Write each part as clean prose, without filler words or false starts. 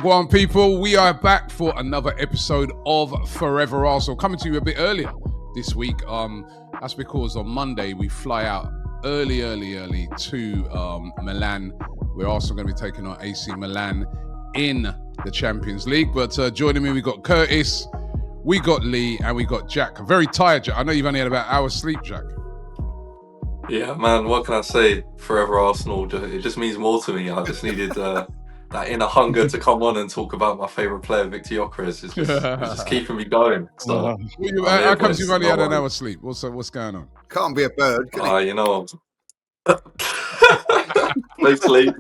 Wagwan people, we are back for another episode of Fourever Arsenal, coming to you a bit earlier this week. That's because on Monday we fly out early to Milan, where Arsenal going to be taking on AC Milan in the Champions League. But joining me, we got Curtis, we got Lee, and we got Jack. Very tired, Jack. I know you've only had about an hour's sleep, Jack. Yeah, man, what can I say? Forever Arsenal, it just means more to me. I just needed that inner hunger to come on and talk about my favourite player, Victor Gyökeres. It's just keeping me going. So, how comes you've only had an hour's sleep? What's going on? Can't be a bird, can it? You know, basically,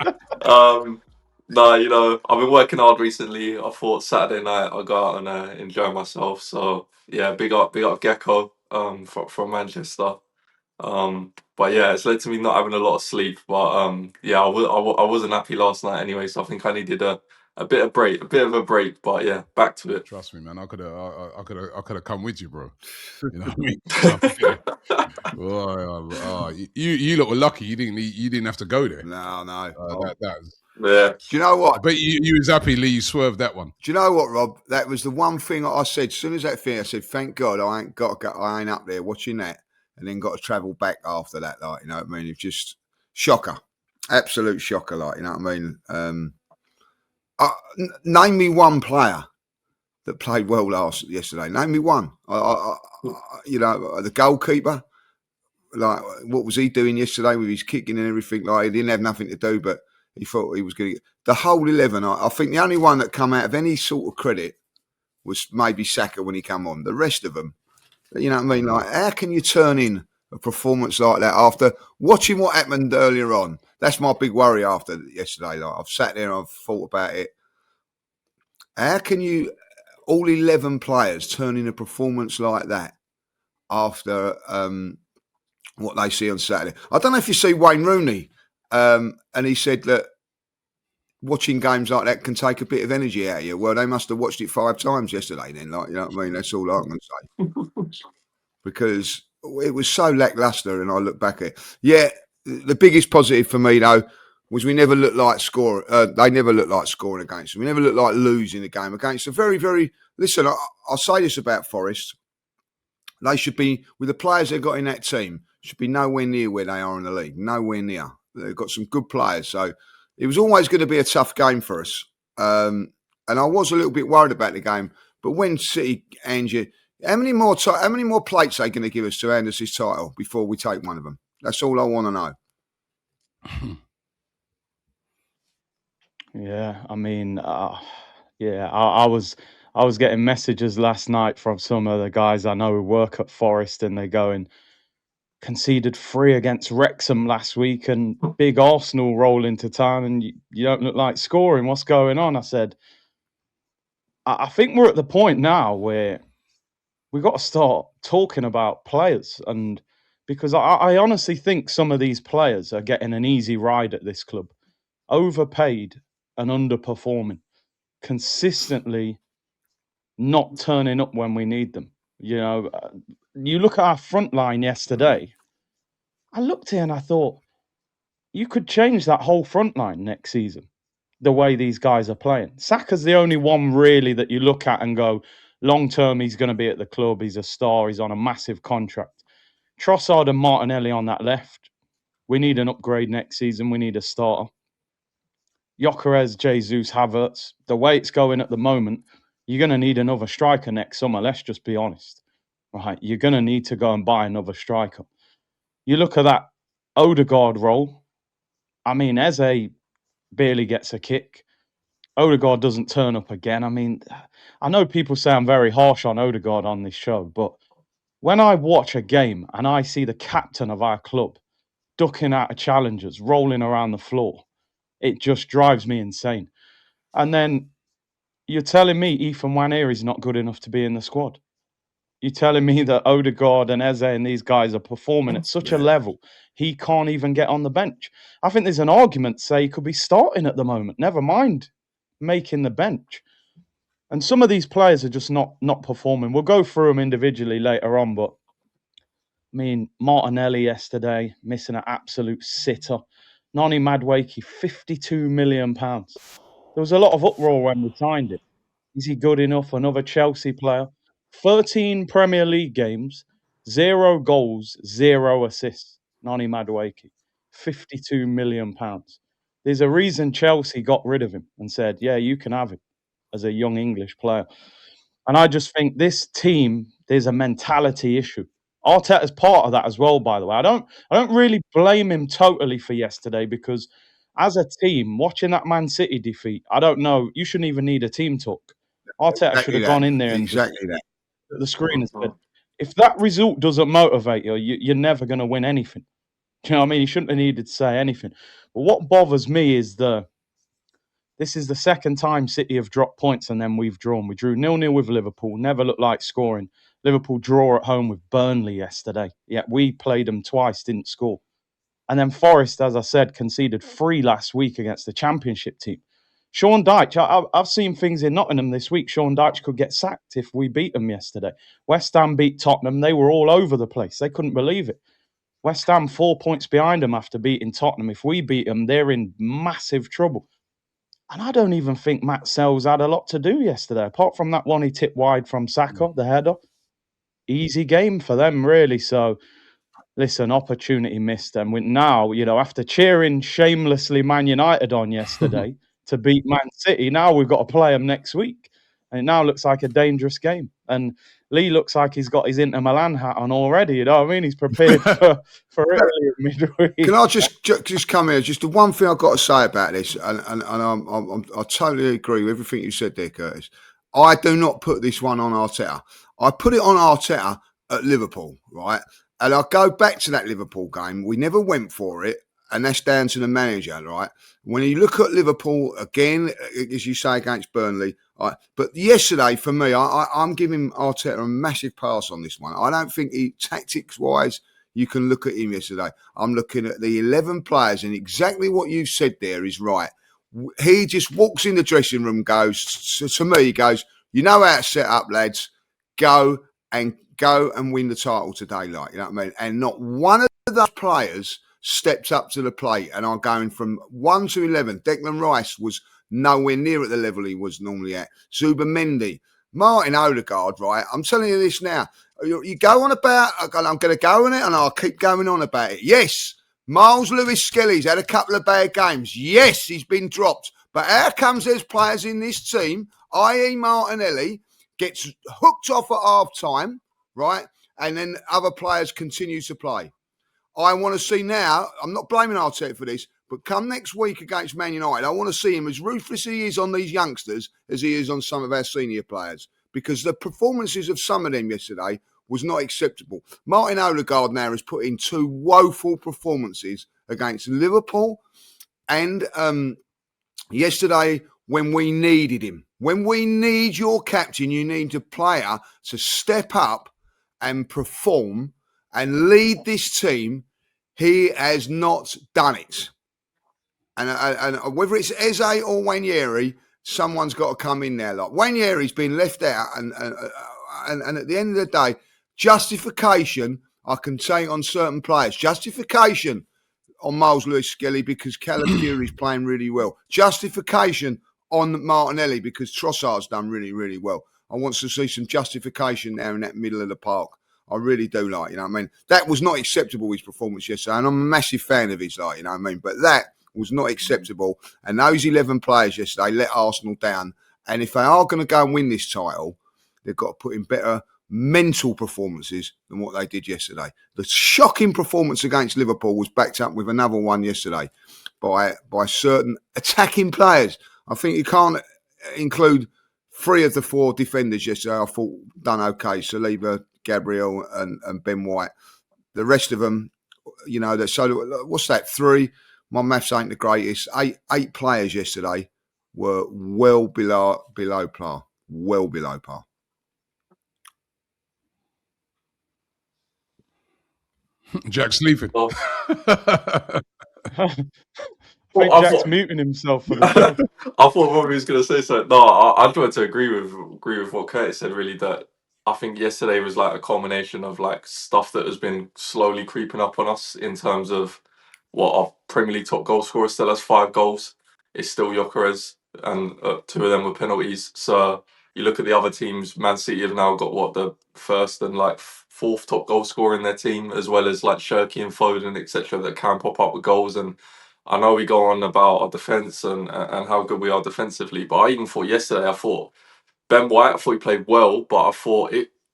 no, you know, I've been working hard recently. I thought Saturday night I'll go out and enjoy myself. So yeah, big up Gecko from Manchester. But yeah, it's led to me not having a lot of sleep. But yeah, I wasn't happy last night anyway, so I think I needed a bit of a break. But yeah, back to it. Trust me, man. I could have come with you, bro. You know what I mean? You lot were lucky. You didn't have to go there. No. Yeah. Do you know what? But you was happy, Lee. You swerved that one. Do you know what, Rob? That was the one thing I said. As soon as that thing, I said, "Thank God I ain't got to go. I ain't up there watching that." And then got to travel back after that, like, you know what I mean? It's just shocker, absolute shocker, like, you know what I mean? Name me one player that played well yesterday. Name me one. You know, the goalkeeper, like, what was he doing yesterday with his kicking and everything? Like, he didn't have nothing to do, but he thought he was going to get the whole 11. I think the only one that come out of any sort of credit was maybe Saka when he come on. The rest of them, you know what I mean? Like, how can you turn in a performance like that after watching what happened earlier on? That's my big worry after yesterday. Like, I've sat there and I've thought about it. How can you, all 11 players, turn in a performance like that after what they see on Saturday? I don't know if you see Wayne Rooney, and he said that watching games like that can take a bit of energy out of you. Well, they must have watched it 5 times yesterday then, like, you know what I mean? That's all I can say. Because it was so lacklustre, and I look back at it. Yeah, the biggest positive for me, though, was we never looked like scoring. They never looked like scoring against them. We never looked like losing the game against them. Very, very... Listen, I'll say this about Forest. They should be, with the players they've got in that team, should be nowhere near where they are in the league. Nowhere near. They've got some good players, so... It was always going to be a tough game for us. And I was a little bit worried about the game. But when City hand you, how many more plates are they going to give us to hand us this title before we take one of them? That's all I want to know. Yeah, I mean, I was getting messages last night from some of the guys I know who work at Forest, and they're going, conceded 3 against Wrexham last week and big Arsenal roll into town and you don't look like scoring. What's going on? I said, I think we're at the point now where we've got to start talking about players, and because I honestly think some of these players are getting an easy ride at this club, overpaid and underperforming, consistently not turning up when we need them. You know, you look at our front line yesterday, I looked here and I thought, you could change that whole front line next season, the way these guys are playing. Saka's the only one really that you look at and go, long term, he's going to be at the club. He's a star. He's on a massive contract. Trossard and Martinelli on that left. We need an upgrade next season. We need a starter. Gyökeres, Jesus, Havertz. The way it's going at the moment, you're going to need another striker next summer. Let's just be honest. Right? You're going to need to go and buy another striker. You look at that Odegaard role. I mean, Eze barely gets a kick. Odegaard doesn't turn up again. I mean, I know people say I'm very harsh on Odegaard on this show, but when I watch a game and I see the captain of our club ducking out of challengers, rolling around the floor, it just drives me insane. And then you're telling me Ethan Nwaneri is not good enough to be in the squad. You're telling me that Odegaard and Eze and these guys are performing at such a level, he can't even get on the bench. I think there's an argument to say he could be starting at the moment, never mind making the bench. And some of these players are just not performing. We'll go through them individually later on, but I mean, Martinelli yesterday, missing an absolute sitter. Noni Madueke, £52 million. There was a lot of uproar when we signed him. Is he good enough? Another Chelsea player. 13 Premier League games, 0 goals, 0 assists. Noni Madueke. £52 million. There's a reason Chelsea got rid of him and said, yeah, you can have him as a young English player. And I just think this team, there's a mentality issue. Arteta's part of that as well, by the way. I don't really blame him totally for yesterday, because as a team, watching that Man City defeat, I don't know, you shouldn't even need a team talk. Arteta should have gone in there and just exactly that. at the screen and said, if that result doesn't motivate you, you're never going to win anything. Do you know what I mean? He shouldn't have needed to say anything. But what bothers me is this is the second time City have dropped points and then we've drawn. We drew 0-0 with Liverpool, never looked like scoring. Liverpool draw at home with Burnley yesterday. Yet we played them twice, didn't score. And then Forest, as I said, conceded 3 last week against the Championship team. Sean Dyche, I've seen things in Nottingham this week. Sean Dyche could get sacked if we beat them yesterday. West Ham beat Tottenham. They were all over the place. They couldn't believe it. West Ham 4 points behind them after beating Tottenham. If we beat them, they're in massive trouble. And I don't even think Matt Sells had a lot to do yesterday, apart from that one he tipped wide from Saka, the header. Easy game for them, really. So, listen, opportunity missed. And now, after cheering shamelessly Man United on yesterday to beat Man City, now we've got to play them next week. And it now looks like a dangerous game. And Lee looks like he's got his Inter Milan hat on already. You know what I mean? He's prepared for Italy at midweek. Can I just come here? Just the one thing I've got to say about this, and I totally agree with everything you said there, Curtis. I do not put this one on Arteta. I put it on Arteta at Liverpool, right? And I go back to that Liverpool game. We never went for it, and that's down to the manager, right? When you look at Liverpool again, as you say, against Burnley, right? But yesterday, for me, I'm giving Arteta a massive pass on this one. I don't think tactics-wise, you can look at him yesterday. I'm looking at the 11 players, and exactly what you said there is right. He just walks in the dressing room, to me, he goes, you know how to set up, lads. Go and win the title today, like, you know what I mean? And not one of those players steps up to the plate and are going from 1 to 11. Declan Rice was nowhere near at the level he was normally at. Zubimendi, Martin Odegaard, right? I'm telling you this now. You go on about, I'm going to go on it and I'll keep going on about it. Yes, Miles Lewis-Skelly's had a couple of bad games. Yes, he's been dropped. But how comes there's players in this team, i.e. Martinelli, gets hooked off at half-time, right? And then other players continue to play. I want to see now, I'm not blaming Arteta for this, but come next week against Man United, I want to see him as ruthless as he is on these youngsters as he is on some of our senior players. Because the performances of some of them yesterday was not acceptable. Martin Odegaard now has put in 2 woeful performances against Liverpool and yesterday when we needed him. When we need your captain, you need a player to step up and perform and lead this team. He has not done it. And whether it's Eze or Wanyeri, someone's got to come in there. Like Wanyeri's been left out, and at the end of the day, justification I can take on certain players. Justification on Miles Lewis-Skelly because Calafiori's playing really well. Justification on Martinelli because Trossard's done really, really well. I want to see some justification there in that middle of the park. I really do, like, you know what I mean? That was not acceptable, his performance yesterday, and I'm a massive fan of his, like, you know what I mean? But that was not acceptable, and those 11 players yesterday let Arsenal down, and if they are going to go and win this title, they've got to put in better mental performances than what they did yesterday. The shocking performance against Liverpool was backed up with another one yesterday by certain attacking players. I think you can't include 3 of the 4 defenders yesterday. I thought done okay. Saliba, Gabriel and Ben White. The rest of them, you know, so what's that? 3? My maths ain't the greatest. 8 players yesterday were well below par. Well below par. Jack's leaving. Oh. I think Jack's muting himself for the show. I thought Robbie was going to say something. No, I tried to agree with what Curtis said, really, that I think yesterday was like a culmination of like stuff that has been slowly creeping up on us in terms of what our Premier League top goal scorer still has 5 goals. It's still Gyökeres. and 2 of them were penalties. So you look at the other teams. Man City have now got the first and like 4th top goal scorer in their team, as well as like Shirky and Foden, etc., that can pop up with goals. And I know we go on about our defense and how good we are defensively, but I even thought yesterday, I thought Ben White, I thought he played well, but I thought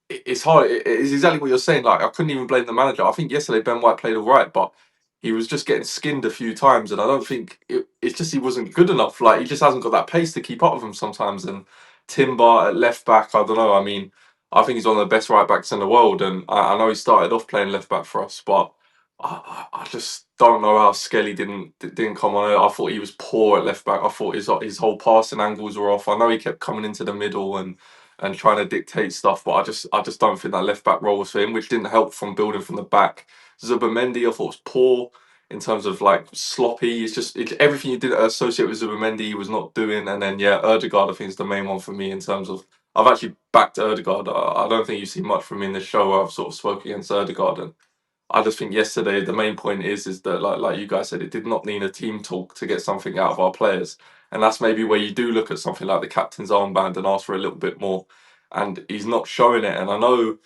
it's hard. It's exactly what you're saying. Like, I couldn't even blame the manager. I think yesterday Ben White played all right, but he was just getting skinned a few times, and I don't think it's just he wasn't good enough. Like, he just hasn't got that pace to keep up with him sometimes. And Timber at left back, I don't know. I mean, I think he's one of the best right backs in the world, and I know he started off playing left back for us, but I just don't know how Skelly didn't come on. I thought he was poor at left back. I thought his whole passing angles were off. I know he kept coming into the middle and trying to dictate stuff, but I just don't think that left back role was for him, which didn't help from building from the back. Zubimendi, I thought was poor in terms of like sloppy. Everything you did associate with Zubimendi he was not doing. And then Ødegaard I think is the main one for me in terms of I've actually backed Ødegaard. I don't think you see much from me in the show. I've sort of spoke against Ødegaard, and I just think yesterday the main point is that like you guys said, it did not need a team talk to get something out of our players, and that's maybe where you do look at something like the captain's armband and ask for a little bit more, and he's not showing it. And I know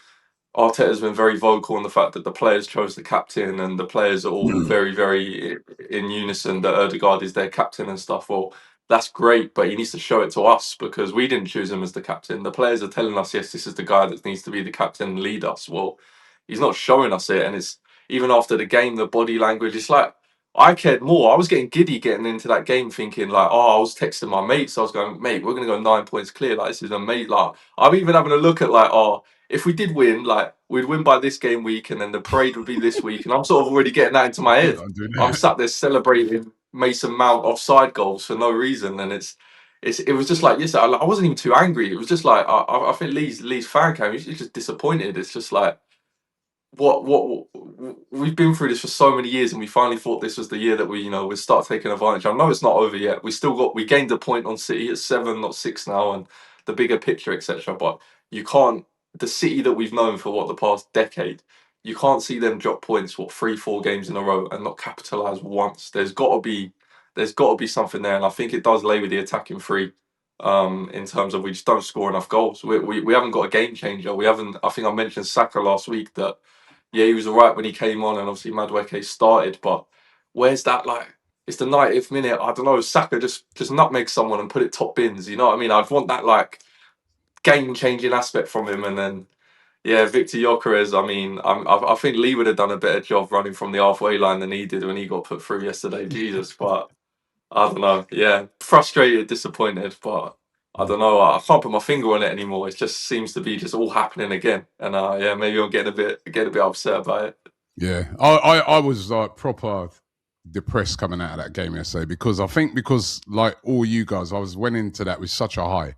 Arteta's been very vocal on the fact that the players chose the captain, and the players are all very, very in unison that Ødegaard is their captain and stuff. Well, that's great, but he needs to show it to us because we didn't choose him as the captain. The players are telling us, yes, this is the guy that needs to be the captain and lead us. Well, he's not showing us it, and it's even after the game, the body language. It's like I cared more. I was getting giddy getting into that game, thinking like, oh, I was texting my mates. I was going, mate, we're gonna go 9 points clear. Like this is amazing. Like I'm even having a look at like, oh, if we did win, like we'd win by this game week, and then the parade would be this week, and I'm sort of already getting that into my head. I'm sat there celebrating Mason Mount offside goals for no reason, and it was just like yes, I wasn't even too angry. It was just like I think Lee's fan cam. He's just disappointed. It's just like what we've been through this for so many years, and we finally thought this was the year that we start taking advantage. I know it's not over yet. We gained a point on City at 7, not 6 now, and the bigger picture, etc. But you can't. The City that we've known for the past decade, you can't see them drop points 3-4 games in a row and not capitalize once. There's got to be something there, and I think it does lay with the attacking three. In terms of we just don't score enough goals. We haven't got a game changer. We haven't. I think I mentioned Saka last week that he was all right when he came on, and obviously Madueke started. But where's that like? It's the 90th minute. I don't know. Saka just nutmeg someone and put it top bins. You know what I mean? I'd want that like game changing aspect from him, and then. Yeah, Victor Gyökeres. I mean, I think Lee would have done a better job running from the halfway line than he did when he got put through yesterday. Jesus, but I don't know. Yeah, frustrated, disappointed, but I don't know. I can't put my finger on it anymore. It just seems to be just all happening again, and maybe I'm getting a bit upset about it. Yeah, I was like proper depressed coming out of that game yesterday because like all you guys, went into that with such a high.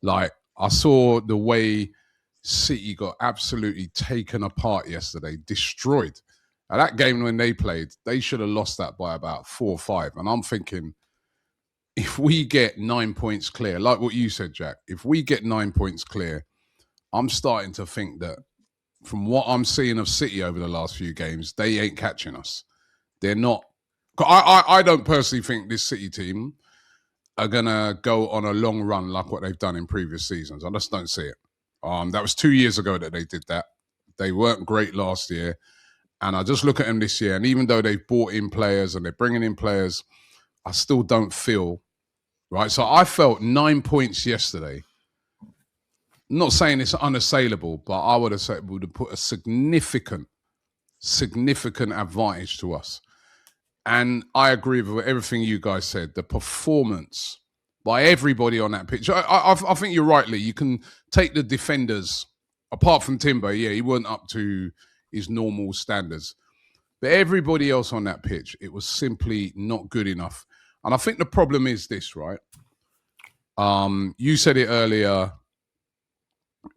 Like I saw the way City got absolutely taken apart yesterday, destroyed. At that game when they played, they should have lost that by about 4 or 5. And I'm thinking, if we get 9 points clear, like what you said, Jack, if we get 9 points clear, I'm starting to think that from what I'm seeing of City over the last few games, they ain't catching us. They're not. I don't personally think this City team are going to go on a long run like what they've done in previous seasons. I just don't see it. That was 2 years ago that they did that. They weren't great last year. And I just look at them this year. And even though they've brought in players and they're bringing in players, I still don't feel, right? So I felt 9 points yesterday. I'm not saying it's unassailable, but I would have said it would have put a significant advantage to us. And I agree with everything you guys said. The performance by everybody on that pitch. I think you're right, Lee. You can take the defenders, apart from Timber, he wasn't up to his normal standards. But everybody else on that pitch, it was simply not good enough. And I think the problem is this, right? You said it earlier,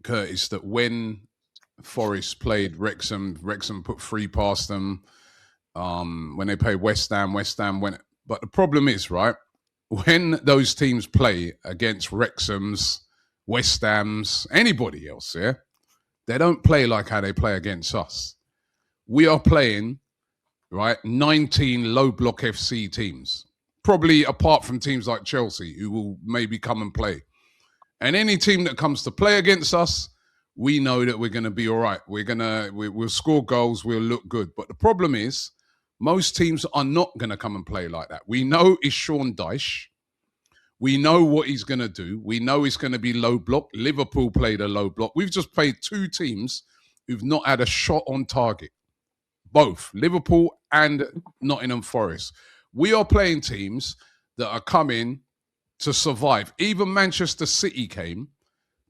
Curtis, that when Forest played Wrexham put 3 past them. When they played West Ham went. But the problem is, right, when those teams play against Wrexham's, West Ham's, anybody else, they don't play like how they play against us. We are playing, right, 19 low block FC teams, probably apart from teams like Chelsea, who will maybe come and play. And any team that comes to play against us, we know that we're going to be all right. We'll score goals, we'll look good. But the problem is, most teams are not going to come and play like that. We know it's Sean Dyche. We know what he's going to do. We know he's going to be low block. Liverpool played a low block. We've just played two teams who've not had a shot on target. Both Liverpool and Nottingham Forest. We are playing teams that are coming to survive. Even Manchester City came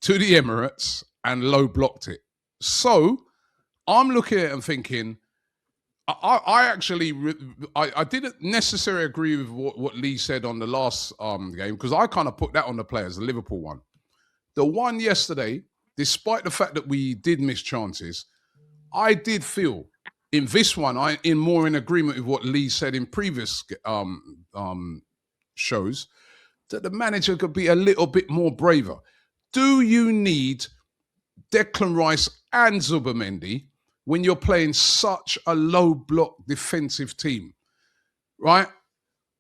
to the Emirates and low blocked it. So I'm looking at it and thinking, I didn't necessarily agree with what Lee said on the last game, because I kind of put that on the players, the Liverpool one. The one yesterday, despite the fact that we did miss chances, I did feel in this one, I'm more in agreement with what Lee said in previous shows, that the manager could be a little bit more braver. Do you need Declan Rice and Zubimendi when you're playing such a low block defensive team, right?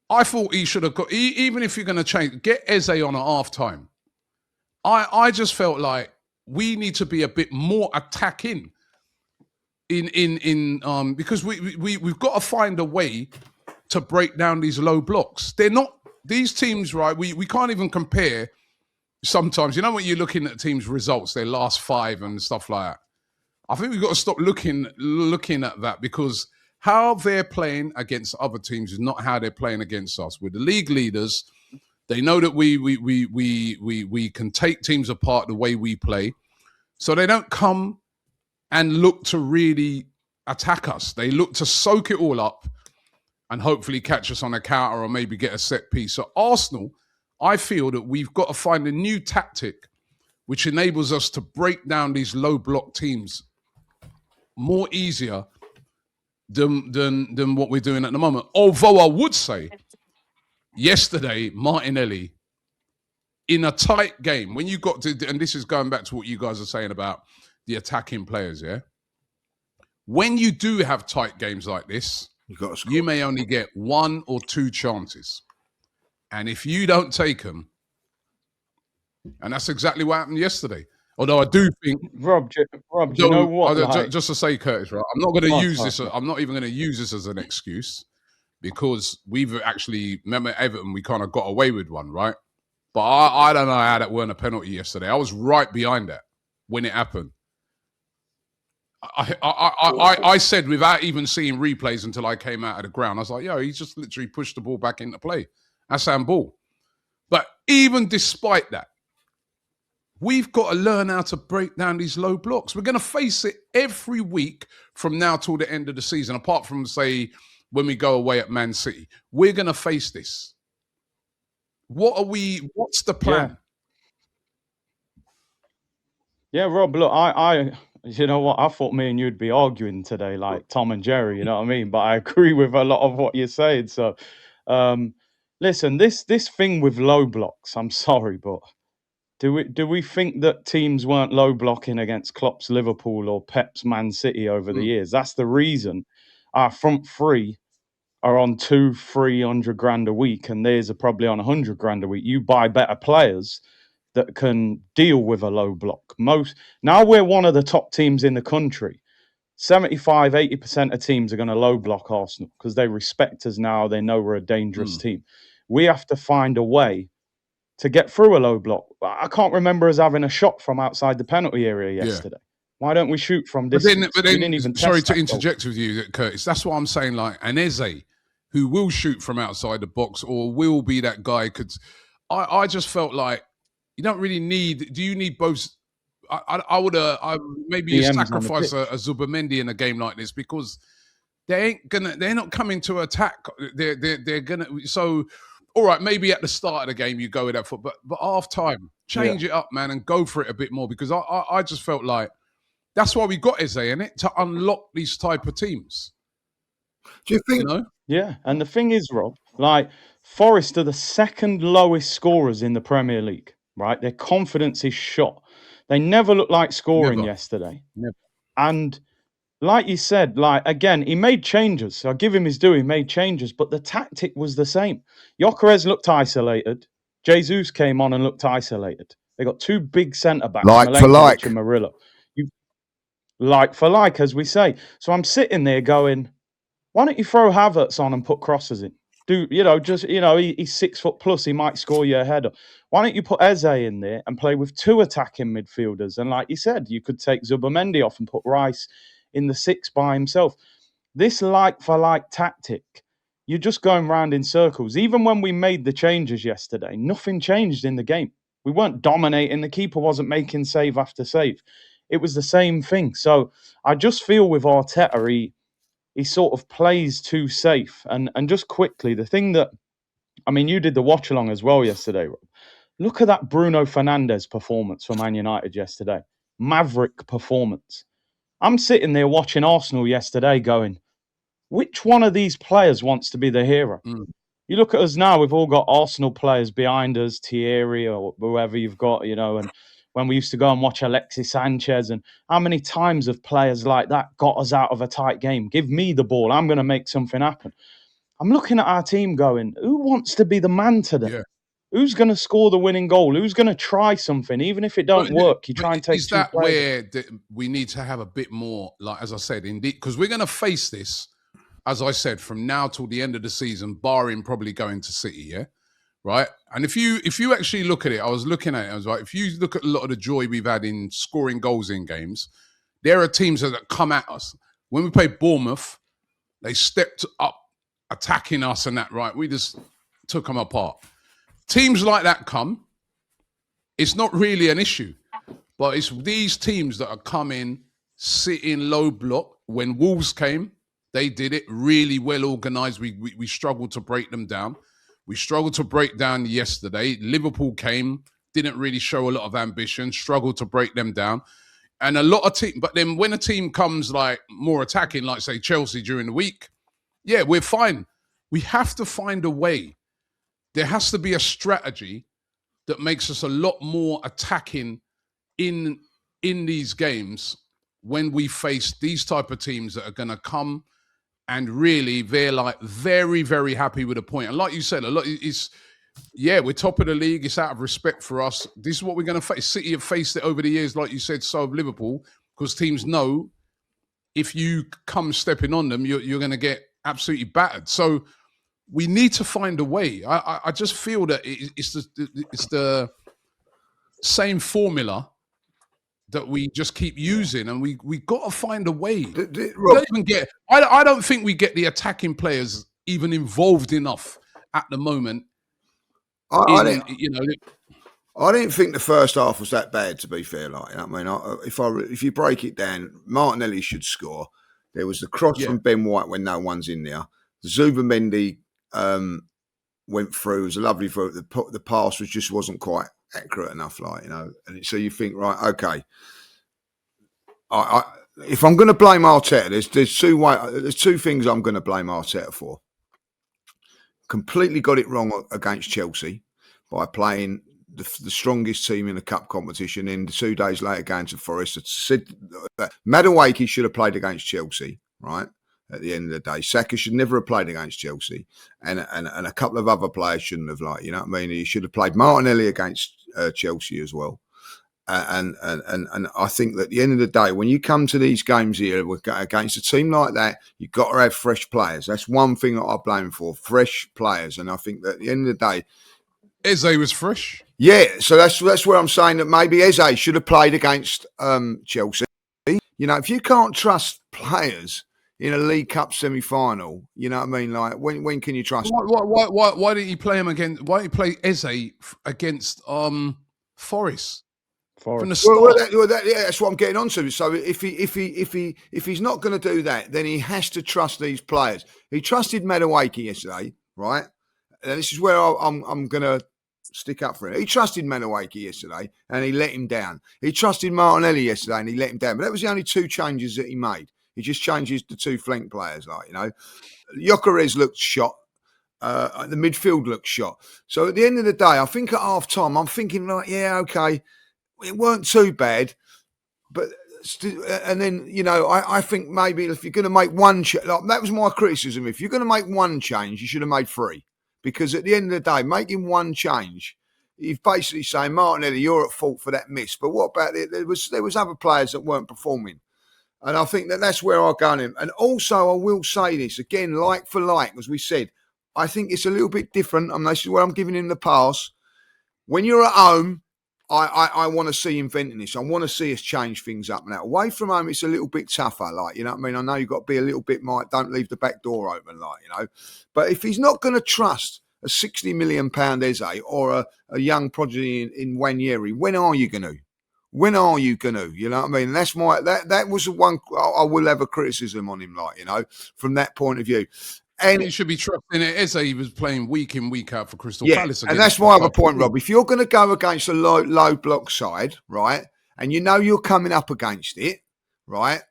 I thought he should have got, even if you're going to change, get Eze on at half time. I just felt like we need to be a bit more attacking because we've got to find a way to break down these low blocks. They're not, these teams, right? We can't even compare sometimes. You know, when you're looking at teams' results, their last five and stuff like that. I think we've got to stop looking at that, because how they're playing against other teams is not how they're playing against us. We're the league leaders. They know that we can take teams apart the way we play. So they don't come and look to really attack us. They look to soak it all up and hopefully catch us on a counter or maybe get a set piece. So Arsenal, I feel that we've got to find a new tactic which enables us to break down these low block teams more easier than what we're doing at the moment. Although I would say, yesterday, Martinelli, in a tight game, when you got to, and this is going back to what you guys are saying about the attacking players, yeah? When you do have tight games like this, you may only get one or two chances. And if you don't take them, and that's exactly what happened yesterday. Although I do think, Rob, you know what? Just to say, Curtis, right? I'm not going to use this. I'm not even going to use this as an excuse, because we've actually, remember Everton, we kind of got away with one, right? But I don't know how that weren't a penalty yesterday. I was right behind that when it happened. I said, without even seeing replays until I came out of the ground, I was like, yo, he just literally pushed the ball back into play. That's handball. But even despite that, we've got to learn how to break down these low blocks. We're going to face it every week from now till the end of the season, apart from, say, when we go away at Man City. We're going to face this. What's the plan? Yeah, Rob, look, I you know what? I thought me and you'd be arguing today like Tom and Jerry, you know what I mean? But I agree with a lot of what you're saying. So, listen, this thing with low blocks, I'm sorry, but do we think that teams weren't low blocking against Klopp's Liverpool or Pep's Man City over the years? That's the reason our front three are on 200-300 grand a week, and theirs are probably on 100 grand a week. You buy better players that can deal with a low block. Now we're one of the top teams in the country. 75-80% of teams are going to low block Arsenal because they respect us now. They know we're a dangerous team. We have to find a way to get through a low block. I can't remember us having a shot from outside the penalty area yesterday. Why don't we shoot from distance? But then sorry to interject with you, Curtis. That's what I'm saying. Like an Eze, who will shoot from outside the box or will be that guy. I just felt like you don't really need. Do you need both? I would maybe sacrifice a Zubimendi in a game like this, because they're not coming to attack. They're gonna. So, all right, maybe at the start of the game you go with that foot, but half time, change it up, man, and go for it a bit more, because I just felt like that's why we got Eze in it, to unlock these type of teams. Do you think? You know? Yeah, and the thing is, Rob, like Forest are the second lowest scorers in the Premier League, right? Their confidence is shot. They never looked like scoring yesterday. Never. And like you said, like again, he made changes. So I give him his due. He made changes, but the tactic was the same. Gyökeres looked isolated. Jesus came on and looked isolated. They got two big centre backs, Like for like. Milenkovic and Murillo. You like for like, as we say. So I'm sitting there going, why don't you throw Havertz on and put crosses in? He's 6 foot plus. He might score you a header. Why don't you put Eze in there and play with two attacking midfielders? And like you said, you could take Zubomendi off and put Rice in the 6 by himself. This like for like tactic, you're just going round in circles. Even when we made the changes yesterday, nothing changed in the game. We weren't dominating. The keeper wasn't making save after save. It was the same thing. So I just feel with Arteta, he sort of plays too safe. And just quickly, the thing that, I mean, you did the watch along as well yesterday, Rob. Look at that Bruno Fernandes performance for Man United yesterday. Maverick performance. I'm sitting there watching Arsenal yesterday going, which one of these players wants to be the hero? You look at us now, we've all got Arsenal players behind us, Thierry or whoever you've got, and when we used to go and watch Alexis Sanchez, and how many times have players like that got us out of a tight game? Give me the ball. I'm going to make something happen. I'm looking at our team going, who wants to be the man today? Yeah. Who's going to score the winning goal? Who's going to try something? Even if it don't work, you try and take two players. Is that where we need to have a bit more, like, as I said, indeed, because we're going to face this, as I said, from now till the end of the season, barring probably going to City, yeah? Right? And if you actually look at it, I was looking at it, I was like, if you look at a lot of the joy we've had in scoring goals in games, there are teams that come at us. When we played Bournemouth, they stepped up attacking us and that, right? We just took them apart. Teams like that come, it's not really an issue, but it's these teams that are coming, sitting low block. When Wolves came, they did it really well organised. We struggled to break them down. We struggled to break down yesterday. Liverpool came, didn't really show a lot of ambition, struggled to break them down. And a lot of teams, but then when a team comes like more attacking, like say Chelsea during the week, yeah, we're fine. We have to find a way. There has to be a strategy that makes us a lot more attacking in these games when we face these type of teams that are going to come and really they're like very, very happy with a point. And like you said, a lot is, yeah, we're top of the league. It's out of respect for us. This is what we're going to face. City have faced it over the years, like you said, so have Liverpool, because teams know if you come stepping on them, you're going to get absolutely battered. So we need to find a way. I just feel that it's the same formula that we just keep using, and we got to find a way. I don't think we get the attacking players even involved enough at the moment. I didn't think the first half was that bad, to be fair. Like, I mean, if you break it down, Martinelli should score. There was the cross from Ben White when no one's in there. Zubomendi went through. It was a lovely throw. The pass wasn't quite accurate enough, And so you think, right, okay. If I'm going to blame Arteta, there's two things I'm going to blame Arteta for. Completely got it wrong against Chelsea by playing the strongest team in the cup competition. In 2 days later, going to Forest, said that Madueke should have played against Chelsea, right? At the end of the day, Saka should never have played against Chelsea, and a couple of other players shouldn't have. He should have played Martinelli against Chelsea as well. And I think that at the end of the day, when you come to these games here against a team like that, you've got to have fresh players. That's one thing that I blame for, fresh players. And I think that at the end of the day, Eze was fresh. Yeah, so that's where I'm saying that maybe Eze should have played against Chelsea. If you can't trust players in a League Cup semi-final, you know what I mean? Like, when can you trust them? Why did he play him against? Why did he play Eze against Forest? From the start. That's what I'm getting onto. So if he's not going to do that, then he has to trust these players. He trusted Madueke yesterday, right? And this is where I'm going to stick up for him. He trusted Madueke yesterday, and he let him down. He trusted Martinelli yesterday, and he let him down. But that was the only two changes that he made. He just changes the two flank players, Gyökeres looked shot. The midfield looked shot. So at the end of the day, I think at half time, I'm thinking, okay. It weren't too bad, but and then, you know, I think maybe if you're going to make one like, that was my criticism. If you're going to make one change, you should have made 3, because at the end of the day, making one change, you're basically saying, Martinelli, you're at fault for that miss. But what about it? There was other players that weren't performing. And I think that's where I go in. And also, I will say this again, like for like, as we said, I think it's a little bit different. And this is where I'm giving him the pass. When you're at home, I want to see inventing this. I want to see us change things up now. Away from home, it's a little bit tougher, like, you know what I mean? I know you've got to be a little bit, don't leave the back door open, like, you know. But if he's not going to trust a £60 million Eze or a young prodigy in Wanyeri, when are you going to? When are you going to? You know what I mean? That's that was the one I will have a criticism on him, like, you know, from that point of view. And you should be trusting it. Eze he was playing week in, week out for Crystal Palace. And that's my other point, Rob. If you're going to go against a low block side, right, and you know you're coming up against it, right,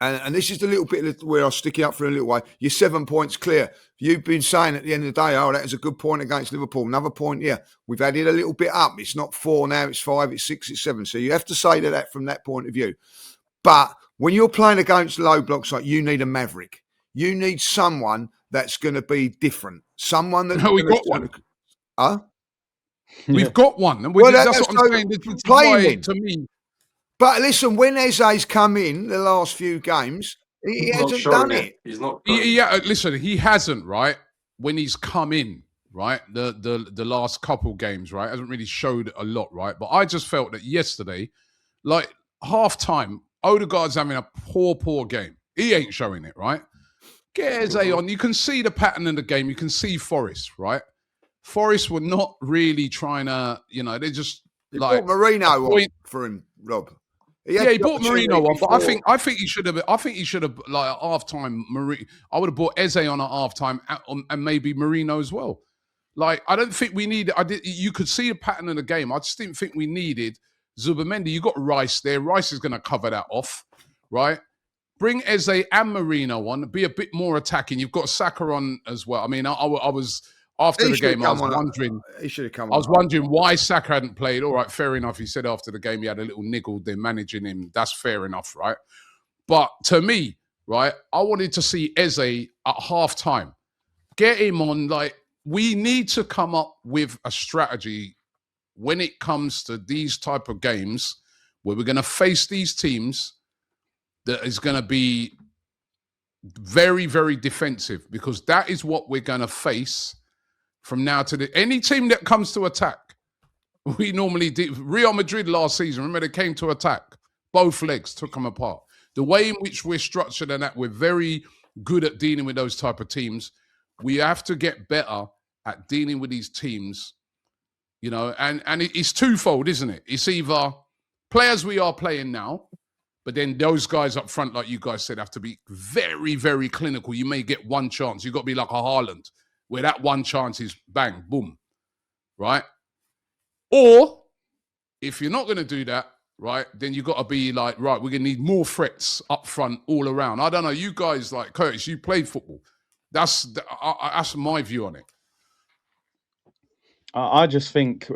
and this is the little bit where I'll stick it up for a little while, you're 7 points clear. You've been saying at the end of the day, oh, that was a good point against Liverpool. Another point, yeah. We've added a little bit up. It's not 4 now, it's 5, it's 6, it's 7. So you have to say that from that point of view. But when you're playing against low block side, you need a maverick. You need someone that's going to be different. Someone that... No, we got one. Huh? We've got one. And that's what I'm saying. It's playing to me. But listen, when Eze's come in the last few games, he hasn't done it. He's not. Yeah, listen, he hasn't, right? When he's come in, right? The last couple games, right? Hasn't really showed a lot, right? But I just felt that yesterday, like half-time, Odegaard's having a poor game. He ain't showing it, right? Get Eze on. You can see the pattern in the game. You can see Forest, right? Forest were not really trying to, you know, they just he bought Marino on for him, Rob. He bought Marino on, but I think he should have. Like at halftime, I would have bought Eze on at halftime and maybe Marino as well. Like I don't think we need. You could see the pattern in the game. I just didn't think we needed Zubamendi. You got Rice there. Rice is going to cover that off, right? Bring Eze and Marino on. Be a bit more attacking. You've got Saka on as well. I mean, I was after the game. I was wondering. He should have come. I was wondering why Saka hadn't played. All right, fair enough. He said after the game he had a little niggle. They're managing him. That's fair enough, right? But to me, right, I wanted to see Eze at halftime. Get him on. Like we need to come up with a strategy when it comes to these type of games where we're going to face these teams that is going to be very, very defensive, because that is what we're going to face from now to any team that comes to attack. We normally did. Real Madrid last season, remember they came to attack. Both legs took them apart. The way in which we're structured and that we're very good at dealing with those type of teams. We have to get better at dealing with these teams, you know, and it's twofold, isn't it? It's either players we are playing now, but then those guys up front, like you guys said, have to be very, very clinical. You may get one chance. You've got to be like a Haaland, where that one chance is bang, boom, right? Or if you're not going to do that, right, then you've got to be like, right, we're going to need more threats up front all around. I don't know. You guys, like Curtis, you played football. That's my view on it. I just think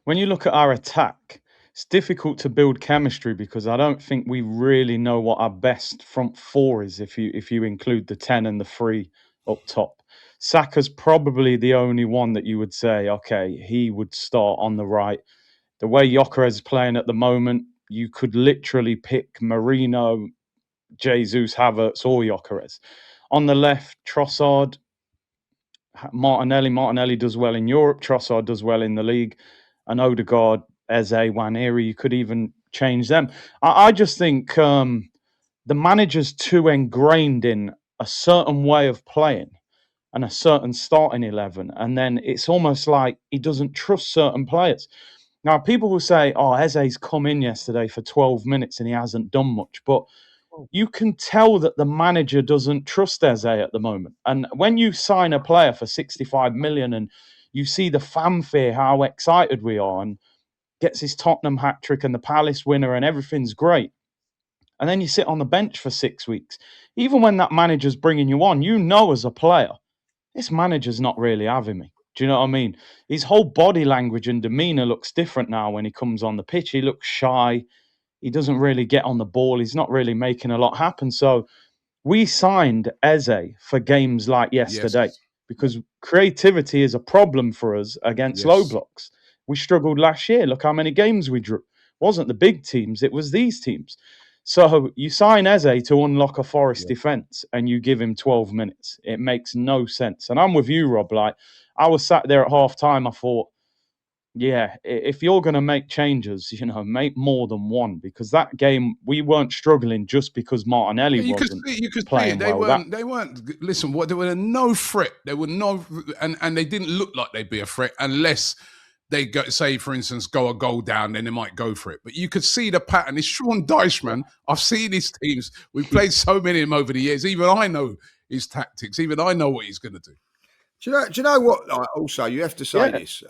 when you look at our attack, it's difficult to build chemistry because I don't think we really know what our best front four is if you include the 10 and the 3 up top. Saka's probably the only one that you would say, okay, he would start on the right. The way Gyökeres is playing at the moment, you could literally pick Marino, Jesus, Havertz, or Gyökeres. On the left, Trossard, Martinelli. Martinelli does well in Europe. Trossard does well in the league. And Odegaard, Eze, Nwaneri, you could even change them. I just think the manager's too ingrained in a certain way of playing and a certain starting 11. And then it's almost like he doesn't trust certain players. Now, people will say, oh, Eze's come in yesterday for 12 minutes and he hasn't done much. But you can tell that the manager doesn't trust Eze at the moment. And when you sign a player for 65 million and you see the fanfare, how excited we are, and gets his Tottenham hat-trick and the Palace winner and everything's great. And then you sit on the bench for 6 weeks. Even when that manager's bringing you on, you know as a player, this manager's not really having me. Do you know what I mean? His whole body language and demeanour looks different now when he comes on the pitch. He looks shy. he doesn't really get on the ball. He's not really making a lot happen. So we signed Eze for games like yesterday because creativity is a problem for us against low blocks. We struggled last year. Look how many games we drew. It wasn't the big teams, it was these teams. So you sign Eze to unlock a Forest defence and you give him 12 minutes. It makes no sense. And I'm with you, Rob. Like, I was sat there at half time, I thought, yeah, if you're going to make changes, you know, make more than one, because that game we weren't struggling just because Martinelli wasn't playing well. They weren't. Listen, they were no threat. They were no, and they didn't look like they'd be a threat unless they go, say, for instance, go a goal down, then they might go for it. But you could see the pattern. It's Sean Dyche, man. I've seen his teams. We've played so many of them over the years. Even I know his tactics. Even I know what he's going to do. Do you know what? Like, also, you have to say this.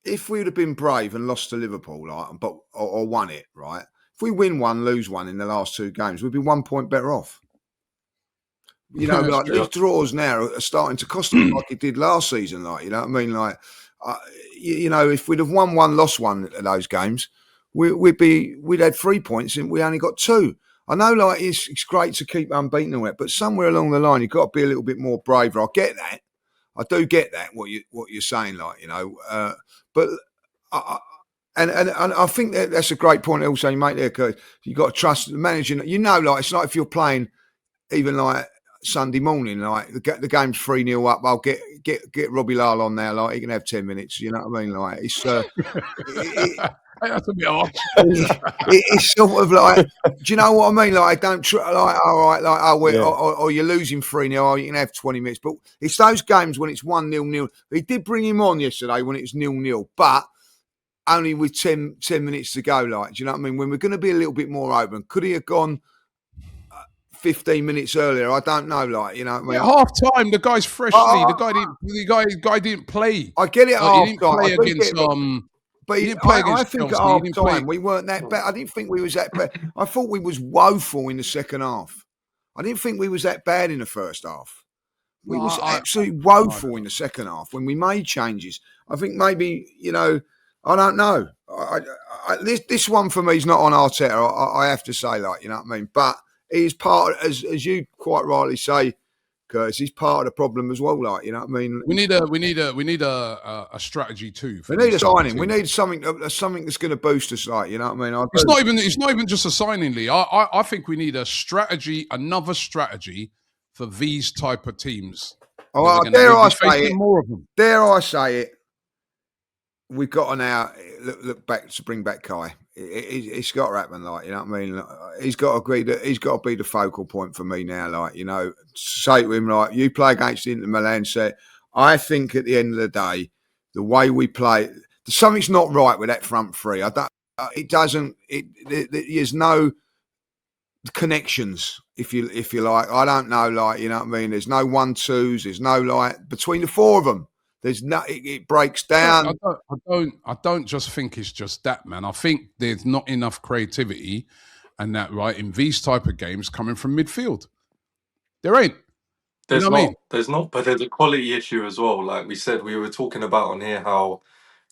If we'd have been brave and lost to Liverpool, like, or won it, right? If we win one, lose one in the last 2 games, we'd be 1 point better off. You know, like these draws now are starting to cost us like it did last season. Like, you know what I mean? Like, you know, if we'd have won one, lost one of those games, we'd had 3 points and we only got 2. I know, like, it's great to keep unbeaten and all that, but somewhere along the line, you've got to be a little bit more braver. I get that. I do get that, what you're saying, like, you know, but I think that's a great point also you make there, because you've got to trust the manager. You know, like, it's like if you're playing even like Sunday morning, like the game's 3-0 up, I'll get Robbie Lyle on now, like he can have 10 minutes. You know what I mean? Like it's that's a bit odd. It's sort of like, do you know what I mean? Like, I don't like, all right, like, or you're losing 3-0, oh, you can have 20 minutes. But it's those games when it's 1-0. He did bring him on yesterday when it was 0-0, but only with 10 minutes to go. Like, do you know what I mean? When we're going to be a little bit more open, could he have gone 15 minutes earlier? I don't know. Like, you know what I mean? At half time, the guy's freshly. The guy didn't play. I get it. At half time, he didn't play against. But I think at half time we weren't that bad. I didn't think we was that bad. I thought we was woeful in the second half. I didn't think we was that bad in the first half. We was absolutely woeful in the second half when we made changes. I think maybe, you know, I don't know. This one for me is not on Arteta. I have to say, like, you know what I mean. But he's part, as you quite rightly say, Curtis, he's part of the problem as well. Like, you know what I mean. We need a strategy too. We need a signing. We need something that's going to boost us. Like, you know what I mean. It's not even just a signing, Lee. I think we need a strategy, another strategy for these type of teams. Oh, dare I say it? More of them. Dare I say it? We've got to now look back to bring back Kai. It's got to happen, like, you know what I mean. He's got to agree that he's got to be the focal point for me now, like, you know. Say to him, like, you play against Inter Milan set. I think at the end of the day, the way we play, something's not right with that front three. There's no connections, if you like. I don't know, like, you know what I mean. There's no 1-2s. There's no, like, between the 4 of them. There's no, it breaks down. I don't just think it's just that, man. I think there's not enough creativity and that, right, in these type of games coming from midfield. There ain't. There's not, but there's a quality issue as well. Like we said, we were talking about on here how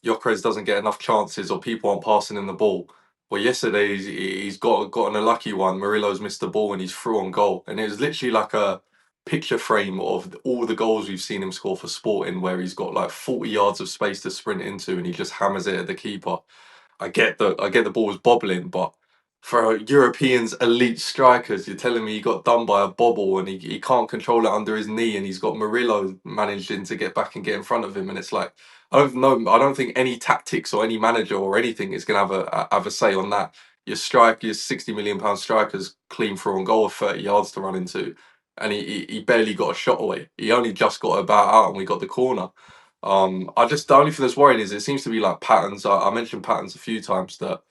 Gyökeres doesn't get enough chances or people aren't passing in the ball. Well, yesterday he's gotten a lucky one. Murillo's missed the ball and he's through on goal. And it was literally like a picture frame of all the goals we've seen him score for Sporting, where he's got like 40 yards of space to sprint into and he just hammers it at the keeper. I get the ball was bobbling, but for Europeans, elite strikers, you're telling me he got done by a bobble and he can't control it under his knee, and he's got Murillo managing to get back and get in front of him, and it's like, I don't think any tactics or any manager or anything is going to have a say on that. Your £60 million striker's clean through on goal of 30 yards to run into, and he barely got a shot away. He only just got about out and we got the corner. The only thing that's worrying is it seems to be like patterns. I mentioned patterns a few times, that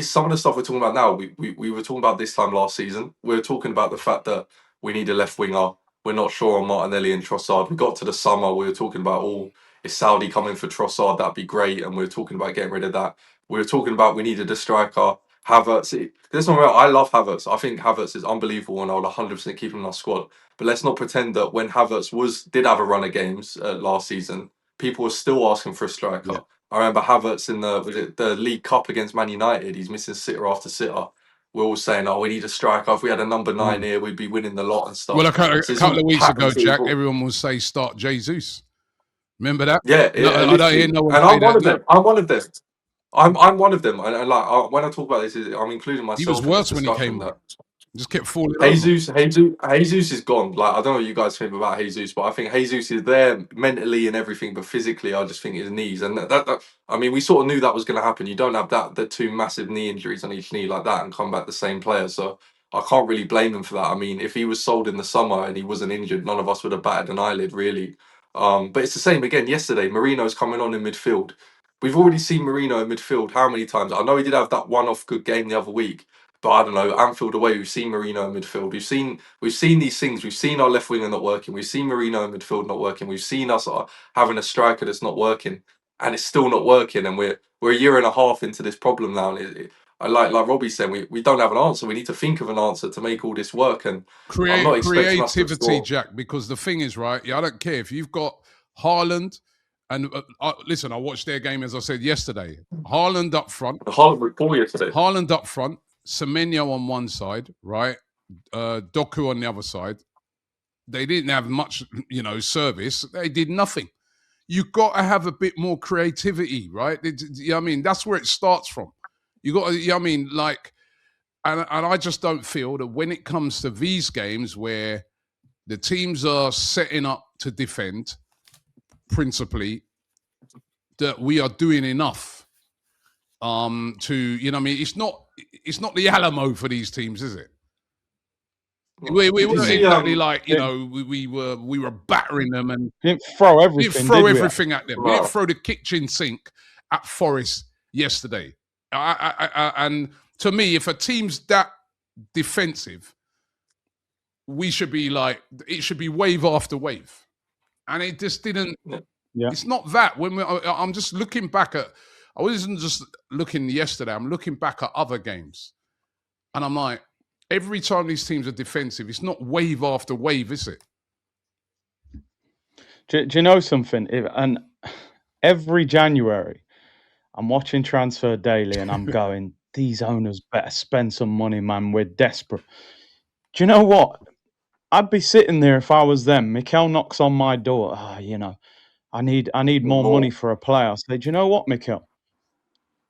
some of the stuff we're talking about now, we were talking about this time last season. We were talking about the fact that we need a left winger. We're not sure on Martinelli and Trossard. We got to the summer, we were talking about, is Saudi coming for Trossard? That'd be great. And we were talking about getting rid of that. We were talking about we needed a striker. Havertz. I love Havertz. I think Havertz is unbelievable and I would 100% keep him in our squad. But let's not pretend that when Havertz did have a run of games last season, people were still asking for a striker. Yeah. I remember Havertz in the League Cup against Man United. He's missing sitter after sitter. We're all saying, "Oh, we need a striker. If we had a number 9 here, we'd be winning the lot and stuff." Well, a couple of weeks ago, Jack, everyone everyone will say start Jesus. Remember that? Yeah, No, I don't hear no one and say I'm one that of now. them. I'm one of them. I'm one of them. And like when I talk about this, I'm including myself. He was in worse this when he came discussion on. that Just kept falling over. Jesus is gone. Like I don't know what you guys think about Jesus, but I think Jesus is there mentally and everything, but physically, I just think his knees and that I mean, we sort of knew that was going to happen. You don't have the 2 massive knee injuries on each knee like that and come back the same player. So I can't really blame him for that. I mean, if he was sold in the summer and he wasn't injured, none of us would have batted an eyelid, really. But it's the same again yesterday. Marino's coming on in midfield. We've already seen Marino in midfield how many times? I know he did have that one-off good game the other week. But I don't know, Anfield away, we've seen Marino in midfield. We've seen these things. We've seen our left winger not working. We've seen Marino in midfield not working. We've seen us having a striker that's not working, and it's still not working. And we're a year and a half into this problem now. And I like Robbie said, we don't have an answer. We need to think of an answer to make all this work. And I'm not expecting us to creativity, score. Jack. Because the thing is, right? Yeah, I don't care if you've got Haaland. And listen, I watched their game, as I said yesterday. Haaland up front. Haaland recall yesterday. Haaland up front. Semenyo on one side, right? Doku on the other side. They didn't have much, service. They did nothing. You got to have a bit more creativity, right? I mean, that's where it starts from. You got to, I mean, like, and I just don't feel that when it comes to these games where the teams are setting up to defend, principally, that we are doing enough to, I mean, it's not the Alamo for these teams, is it? We weren't exactly like, we were battering them and didn't throw everything. At them. We didn't throw the kitchen sink at Forest yesterday. And to me, if a team's that defensive, we should be like, it should be wave after wave. And it just didn't. Yeah. It's not that. I'm just looking back at, I wasn't just looking yesterday, I'm looking back at other games. And I'm like, every time these teams are defensive, it's not wave after wave, is it? Do you know something? And every January, I'm watching Transfer Daily and I'm going, these owners better spend some money, man. We're desperate. Do you know what? I'd be sitting there if I was them. Mikel knocks on my door. I need more money for a player. I say, do you know what, Mikel?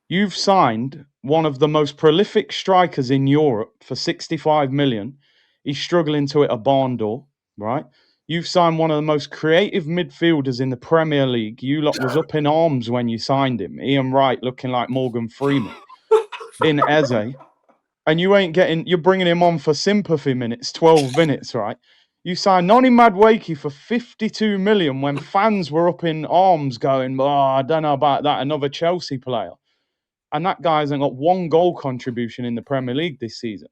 You've signed one of the most prolific strikers in Europe for 65 million. He's struggling to hit a barn door, right? You've signed one of the most creative midfielders in the Premier League. You lot was up in arms when you signed him. Ian Wright looking like Morgan Freeman in Eze. And you're bringing him on for sympathy minutes, 12 minutes, right? You signed Noni Madueke for 52 million when fans were up in arms going, I don't know about that, another Chelsea player. And that guy hasn't got one goal contribution in the Premier League this season.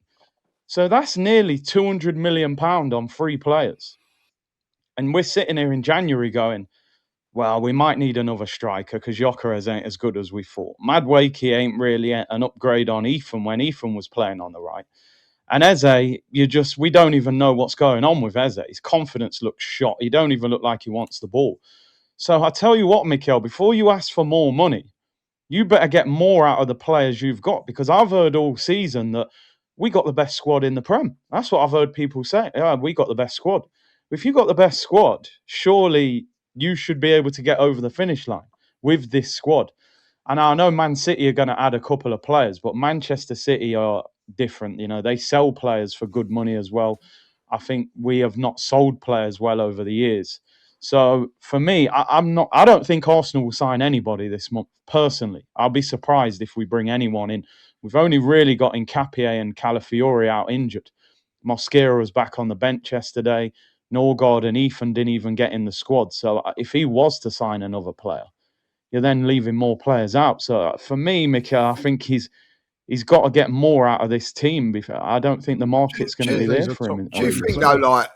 So that's nearly £200 million on 3 players. And we're sitting here in January going, well, we might need another striker because Gyökeres ain't as good as we thought. Madueke ain't really an upgrade on Ethan when Ethan was playing on the right. And Eze, we don't even know what's going on with Eze. His confidence looks shot. He don't even look like he wants the ball. So I tell you what, Mikel, before you ask for more money, you better get more out of the players you've got, because I've heard all season that we got the best squad in the Prem. That's what I've heard people say. Yeah, we got the best squad. If you got the best squad, surely you should be able to get over the finish line with this squad. And I know Man City are going to add a couple of players, but Manchester City are different. They sell players for good money as well. I think we have not sold players well over the years. So for me, I don't think Arsenal will sign anybody this month, personally. I'll be surprised if we bring anyone in. We've only really got Nketiah and Calafiori out injured. Mosquera was back on the bench yesterday. Norgard and Ethan didn't even get in the squad. So if he was to sign another player, you're then leaving more players out. So for me, Mikel, I think he's got to get more out of this team. I don't think the market's going to be there for him. Do you think, though, like,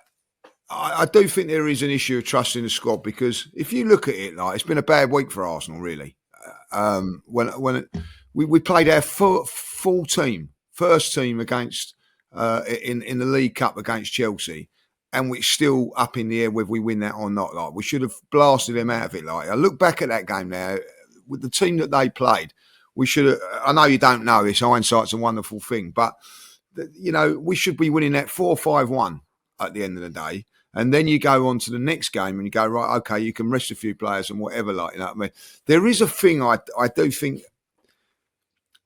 I do think there is an issue of trust in the squad, because if you look at it, like, it's been a bad week for Arsenal, really. When we played our full team, first team against in the League Cup against Chelsea, and we're still up in the air whether we win that or not. Like, we should have blasted them out of it. Like, I look back at that game now, with the team that they played, we should. I know you don't know this. Hindsight's a wonderful thing, but we should be winning that 4-5-1 at the end of the day. And then you go on to the next game and you go, right, okay, you can rest a few players and whatever, like, you know what I mean? There is a thing I do think,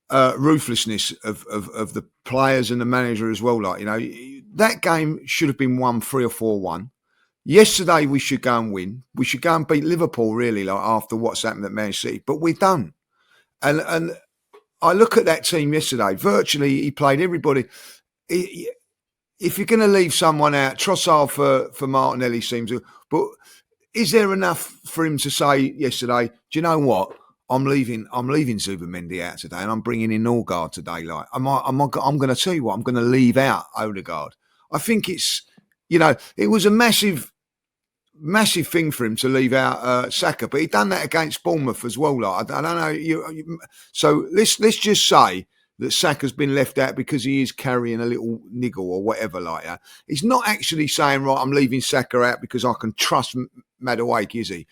ruthlessness of the players and the manager as well. Like, that game should have been won 3 or 4-1. Yesterday, we should go and win. We should go and beat Liverpool, really, like after what's happened at Man City. But we don't. And I look at that team yesterday. Virtually, he played everybody. If you're going to leave someone out, Trossard for Martinelli seems to. But is there enough for him to say yesterday? Do you know what? I'm leaving Zubimendi out today, and I'm bringing in Norgard today. Like, I'm going to tell you what. I'm going to leave out Odegaard. I think it's, it was a massive thing for him to leave out Saka, but he done that against Bournemouth as well. Like, I don't know. So let's just say that Saka's been left out because he is carrying a little niggle or whatever like that. He's not actually saying, right, I'm leaving Saka out because I can trust Madueke, is he?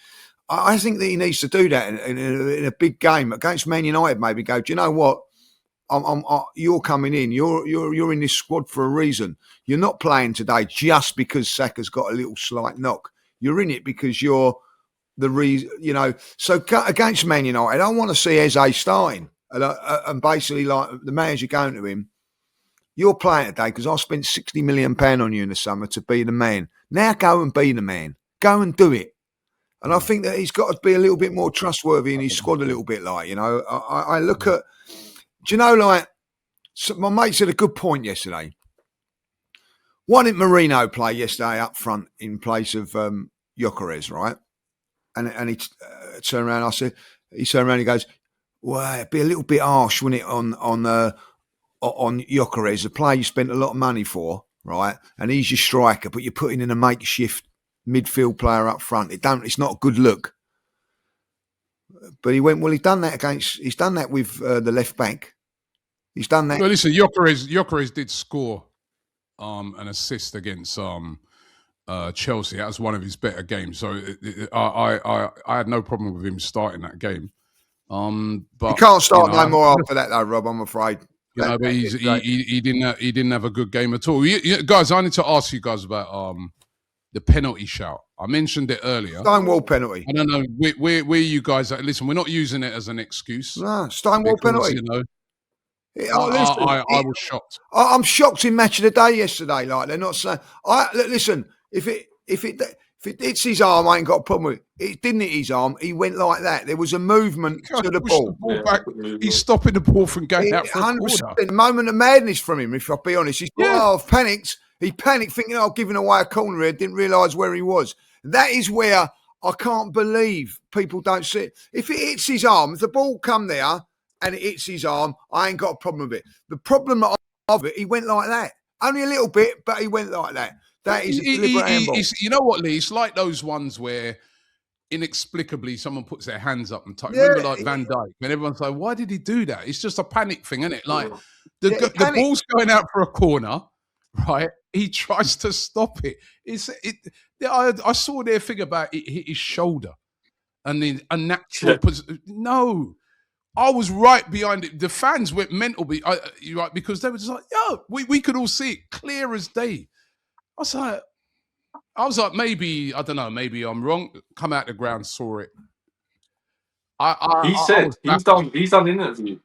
I think that he needs to do that in a big game against Man United. Maybe go, do you know what? You're coming in. You're in this squad for a reason. You're not playing today just because Saka's got a little slight knock. You're in it because you're the reason. So against Man United, I want to see Eze starting. And basically, like, the manager going to him, you're playing today because I spent £60 million on you in the summer to be the man. Now go and be the man. Go and do it. And I think that he's got to be a little bit more trustworthy in his squad a little bit. Like, I look at, do you know, like, so my mate said a good point yesterday. Why didn't Marino play yesterday up front in place of Gyökeres, right? And he turned around. He turned around and he goes, well, it'd be a little bit harsh, wouldn't it, on Gyökeres, a player you spent a lot of money for, right? And he's your striker, but you're putting in a makeshift midfield player up front. It's not a good look. But he went, well, he's done that with the left back. He's done that. Well, listen, Gyökeres did score an assist against Chelsea. That was one of his better games. So I had no problem with him starting that game. But you can't start no more after that, though, Rob. I'm afraid. But he didn't have a good game at all. Guys, I need to ask you guys about the penalty shout. I mentioned it earlier. Stonewall penalty. I don't know where you guys are. Listen, we're not using it as an excuse. No, Stonewall penalty. I was shocked. I'm shocked in Match of the Day yesterday. Like, they're not saying. Listen, if it hits his arm, I ain't got a problem with it. It didn't hit his arm. He went like that. There was a movement to the ball. Back. He's stopping the ball from going out for 100%. A moment of madness from him, if I'll be honest. He's I've panicked. He panicked thinking, I'm giving away a corner here. Didn't realise where he was. That is where I can't believe people don't see it. If it hits his arm, if the ball come there and it hits his arm, I ain't got a problem with it. The problem of it, he went like that. Only a little bit, but he went like that. That is a deliberate handball. You know what, Lee? It's like those ones where inexplicably someone puts their hands up and touch. Yeah, remember, like Van Dijk, and everyone's like, "Why did he do that?" It's just a panic thing, isn't it? Like the ball's going out for a corner, right? He tries to stop it. I saw their thing about it hit his shoulder, and then a natural. No, I was right behind it. The fans went mental, right, because they were just like, "Yo, we could all see it clear as day." I was like, maybe, I don't know, maybe I'm wrong. Come out the ground, saw it. He's done an interview.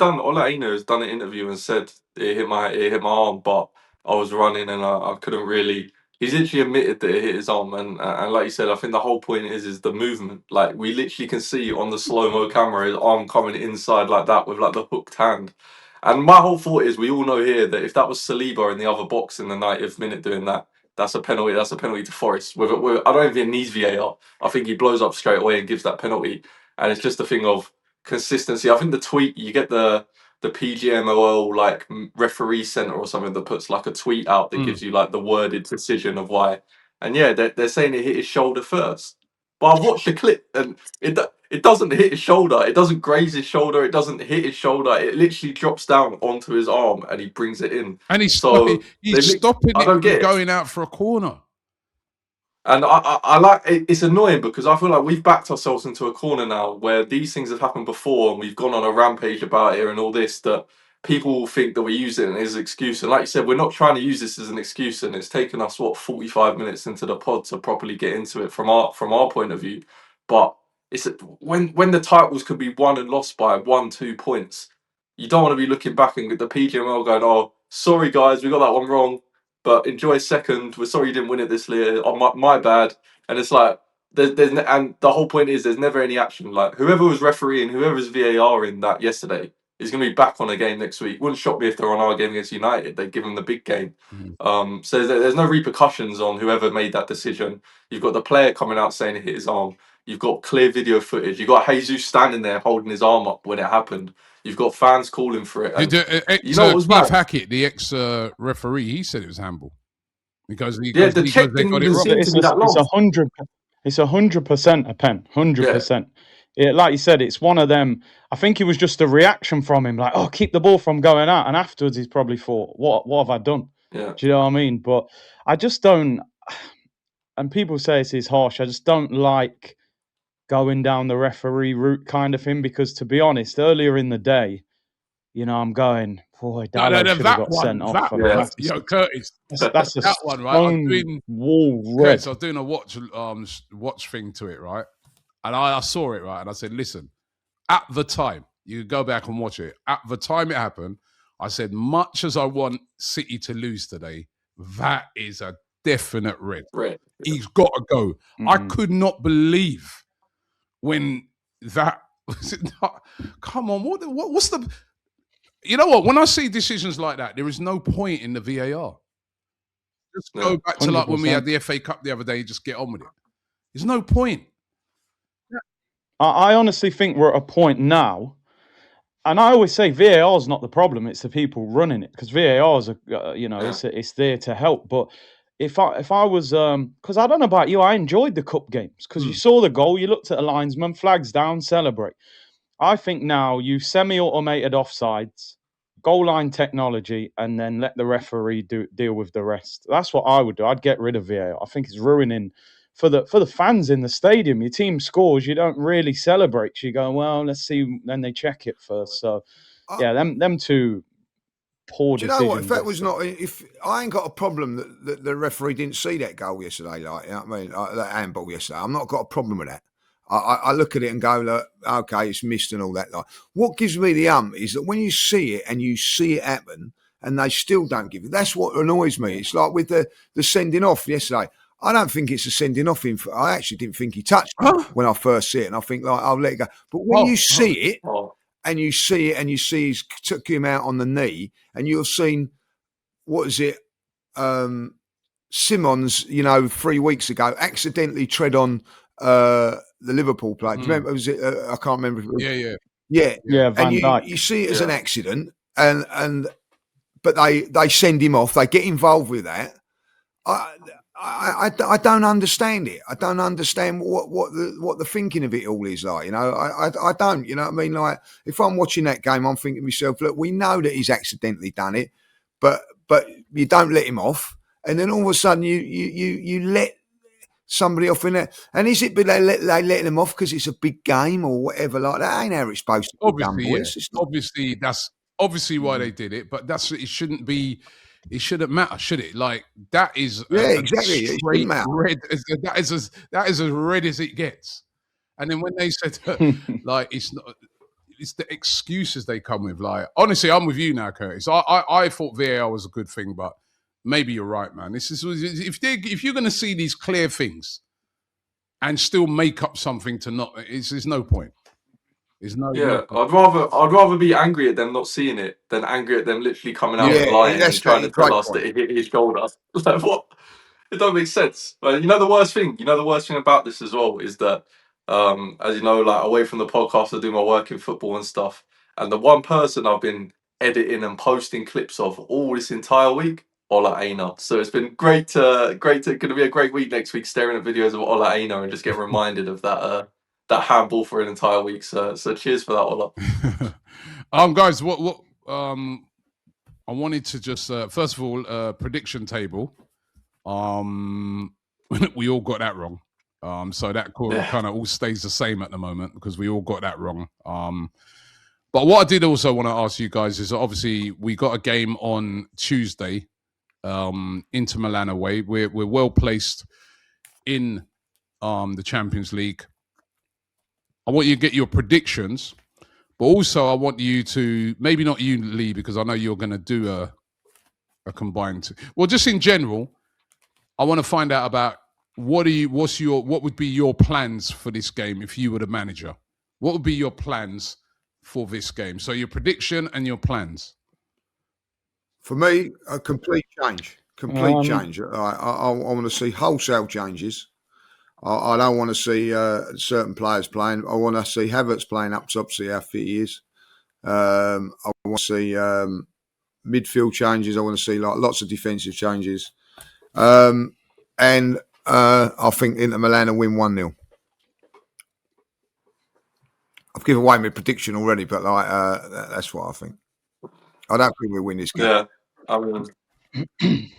Ola Aina has done an interview and said it hit my arm, but I was running and I couldn't really. He's literally admitted that it hit his arm, and like you said, I think the whole point is the movement. Like, we literally can see on the slow-mo camera his arm coming inside like that with like the hooked hand. And my whole thought is, we all know here that if that was Saliba in the other box in the 90th minute doing that, that's a penalty. That's a penalty to Forest. I don't even think it needs VAR. I think he blows up straight away and gives that penalty. And it's just a thing of consistency. I think the tweet, you get the PGMOL like referee center or something that puts like a tweet out that gives you like the worded decision of why. And yeah, they're saying it hit his shoulder first. But I've watched the clip and it doesn't hit his shoulder. It doesn't graze his shoulder. It doesn't hit his shoulder. It literally drops down onto his arm and he brings it in. And he's stopping it from going out for a corner. And I like it, it's annoying because I feel like we've backed ourselves into a corner now where these things have happened before and we've gone on a rampage about it and all this, that people think that we use it as an excuse. And like you said, we're not trying to use this as an excuse, and it's taken us 45 minutes into the pod to properly get into it from our point of view. But it's when the titles could be won and lost by 1-2 points, you don't want to be looking back and the PGML going, "Oh, sorry guys, we got that one wrong, but enjoy second. We're sorry you didn't win it this year. Oh, my bad." And it's like and the whole point is there's never any action. Like whoever was refereeing, whoever's VAR in that yesterday is going to be back on a game next week. Wouldn't shock me if they're on our game against United. They give them the big game. So there's no repercussions on whoever made that decision. You've got the player coming out saying it hit his arm. You've got clear video footage. You've got Jesus standing there holding his arm up when it happened. You've got fans calling for it. And you know what was Keith bad? Hackett, the ex-referee, he said it was handball because The they check didn't got it even wrong. seem to be that long. It's 100% a pen, 100%. Yeah, like you said, it's one of them. I think it was just a reaction from him, like, "Oh, keep the ball from going out." And afterwards, he's probably thought, "What have I done?" Yeah. Do you know what I mean? But I just don't. And people say it's harsh. I just don't like going down the referee route kind of thing because, to be honest, earlier in the day, you know, I'm going, boy, Dallo should have got sent off. Curtis, that's a that one, right? I was doing wall red. Curtis, I was doing a watch thing to it, right? And I saw it, right? And I said, listen, at the time, you go back and watch it. At the time it happened, I said, much as I want City to lose today, that is a definite red. He's got to go. I could not believe when that was it not, come on, what's the... You know what? When I see decisions like that, there is no point in the VAR. Just go back to like when we had the FA Cup the other day, just get on with it. There's no point. I honestly think we're at a point now, and I always say VAR is not the problem; it's the people running it. Because VAR is, it's there to help. But if I was, because I don't know about you, I enjoyed the cup games because you saw the goal, you looked at the linesman, flags down, celebrate. I think now you semi-automated offsides, goal line technology, and then let the referee deal with the rest. That's what I would do. I'd get rid of VAR. I think it's ruining for the fans in the stadium. Your team scores, you don't really celebrate. You go, well, let's see. Then they check it first. So yeah, them two poor decisions. Do you know what? If that was not, if I ain't got a problem that the referee didn't see that goal yesterday, like, you know what I mean, like, that handball yesterday, I'm not got a problem with that. I look at it and go, look, okay, it's missed and all that. Like, what gives me the is that when you see it and you see it happen and they still don't give it, that's what annoys me. It's like with the sending off yesterday. I don't think it's a sending off. I actually didn't think he touched it when I first see it, and I think, like, I'll let it go. But when you see it, and you see it, and you see he's took him out on the knee, and you've seen, what is it, Simmons, 3 weeks ago, accidentally tread on the Liverpool player. Do you remember? Was it? I can't remember. Yeah. Van Dijk. You see it as an accident, but they send him off. They get involved with that. I don't understand it. I don't understand what the thinking of it all is like. I don't. You know what I mean? Like, if I'm watching that game, I'm thinking to myself, look, we know that he's accidentally done it, but you don't let him off, and then all of a sudden you let somebody off in there. And is it they let them off because it's a big game or whatever like that? Ain't how it's supposed to be done, boys. Obviously, that's obviously why they did it, but it shouldn't be. It shouldn't matter, should it? Like, that is exactly. Straight red. That is as red as it gets. And then when they said like it's not, it's the excuses they come with. Like, honestly, I'm with you now, Curtis. I thought VAR was a good thing, but maybe you're right, man. This is if you're going to see these clear things and still make up something to not, there's no point. I'd rather be angry at them not seeing it than angry at them literally coming out and lying and trying to tell us that it hit his shoulder. Like, what? It don't make sense. But the worst thing about this as well is that, as you know, like, away from the podcast, I do my work in football and stuff. And the one person I've been editing and posting clips of all this entire week, Ola Aina. So it's been great. Going to be a great week next week, staring at videos of Ola Aina and just getting reminded of that handball for an entire week. So cheers for that, Ola. Guys, what I wanted to just first of all, prediction table. we all got that wrong. So that kind of all stays the same at the moment because we all got that wrong. But what I did also want to ask you guys is obviously we got a game on Tuesday, Inter Milan away. We're well placed in the Champions League. I want you to get your predictions, but also I want you to, maybe not you, Lee, because I know you're going to do a combined. Well, just in general, I want to find out about what would be your plans for this game if you were the manager? What would be your plans for this game? So your prediction and your plans. For me, a complete change. Complete change. I want to see wholesale changes. I don't want to see certain players playing. I want to see Havertz playing up top, see how fit he is. I want to see midfield changes. I want to see lots of defensive changes. And I think Inter Milan will win 1-0. I've given away my prediction already, but that's what I think. I don't think we'll win this game. Yeah, I mean,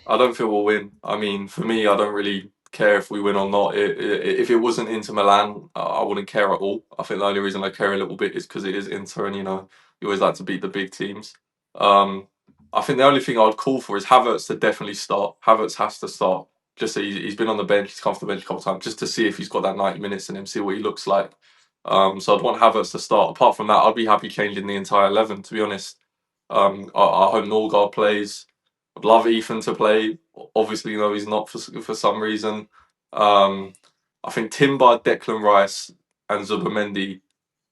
I don't think we'll win. I mean, for me, I don't really care if we win or not. If it wasn't Inter Milan, I wouldn't care at all. I think the only reason I care a little bit is because it is Inter, and you always like to beat the big teams. I think the only thing I would call for is Havertz to definitely start. Havertz has to start. Just so he's been on the bench, he's come off the bench a couple of times, just to see if he's got that 90 minutes in him, see what he looks like. So I'd want Havertz to start. Apart from that, I'd be happy changing the entire 11, to be honest. I hope Norgard plays. I'd love Ethan to play. Obviously, he's not for some reason. I think Timber, Declan Rice, and Zubimendi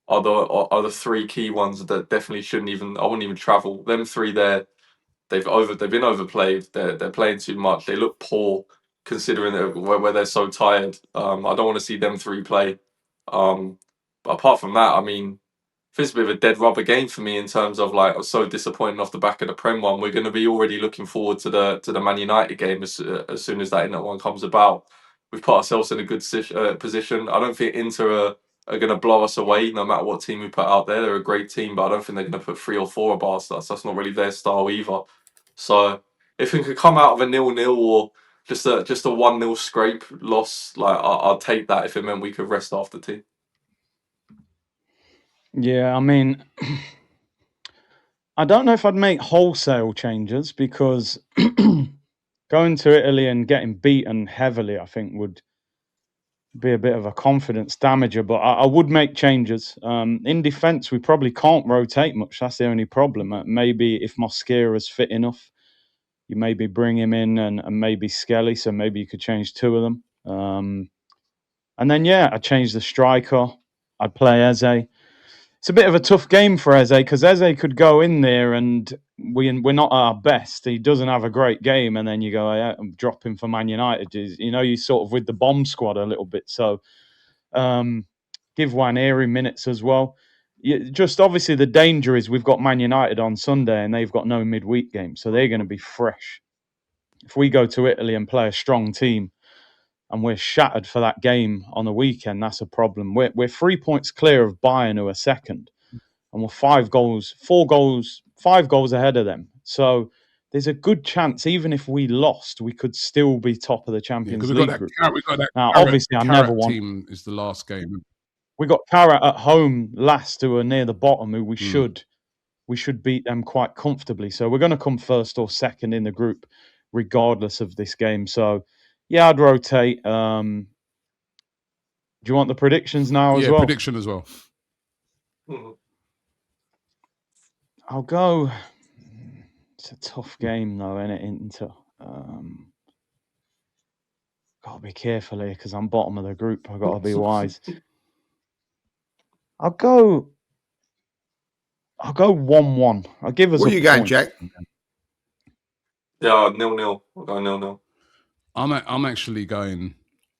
are the three key ones that definitely I wouldn't even travel. Them three there, they've been overplayed. They're playing too much. They look poor considering where they're so tired. I don't want to see them three play. But apart from that, I mean, it's a bit of a dead rubber game for me in terms of I was so disappointed off the back of the Prem one. We're going to be already looking forward to the Man United game as soon as that Inter one comes about. We've put ourselves in a good position. I don't think Inter are going to blow us away no matter what team we put out there. They're a great team, but I don't think they're going to put 3 or 4 above us. That's not really their style either. So if we could come out of a 0-0 or just a 1-0 scrape loss, I'll take that if it meant we could rest half the team. Yeah, I mean, I don't know if I'd make wholesale changes because going to Italy and getting beaten heavily, I think, would be a bit of a confidence damager. But I would make changes. In defence, we probably can't rotate much. That's the only problem. Maybe if Mosquera's fit enough, you maybe bring him in and maybe Skelly, so maybe you could change 2 of them. And then, I'd change the striker. I'd play Eze. It's a bit of a tough game for Eze because Eze could go in there and we're not at our best. He doesn't have a great game, and then you go, I'm dropping for Man United. You sort of with the bomb squad a little bit. So give Waneri minutes as well. Just obviously the danger is we've got Man United on Sunday and they've got no midweek game, so they're going to be fresh. If we go to Italy and play a strong team and we're shattered for that game on the weekend, that's a problem. We're 3 points clear of Bayern, who are second, and we're 5 goals ahead of them. So there's a good chance, even if we lost, we could still be top of the Champions League group. We got that. Now, obviously, I never want. Team is the last game. We got Carrot at home last, who are near the bottom, who we should beat them quite comfortably. So we're going to come first or second in the group, regardless of this game. So. Yeah, I'd rotate. Do you want the predictions now as well? Yeah, prediction as well. I'll go. It's a tough game, though, isn't it? Inter. Got to be careful here because I'm bottom of the group. I've got to be wise. I'll go 1-1. I'll give us. Where are you going, Jack? Yeah, 0-0. I'll go 0-0. I'm actually going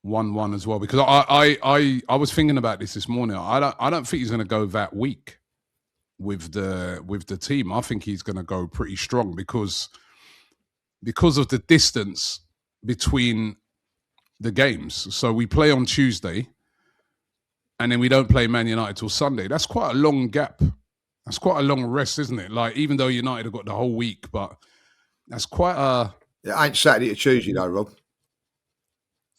1-1 as well because I was thinking about this morning. I don't think he's going to go that weak with the team. I think he's going to go pretty strong because of the distance between the games. So we play on Tuesday, and then we don't play Man United till Sunday. That's quite a long gap. That's quite a long rest, isn't it? Even though United have got the whole week, but that's quite a. It ain't Saturday to Tuesday though, Rob.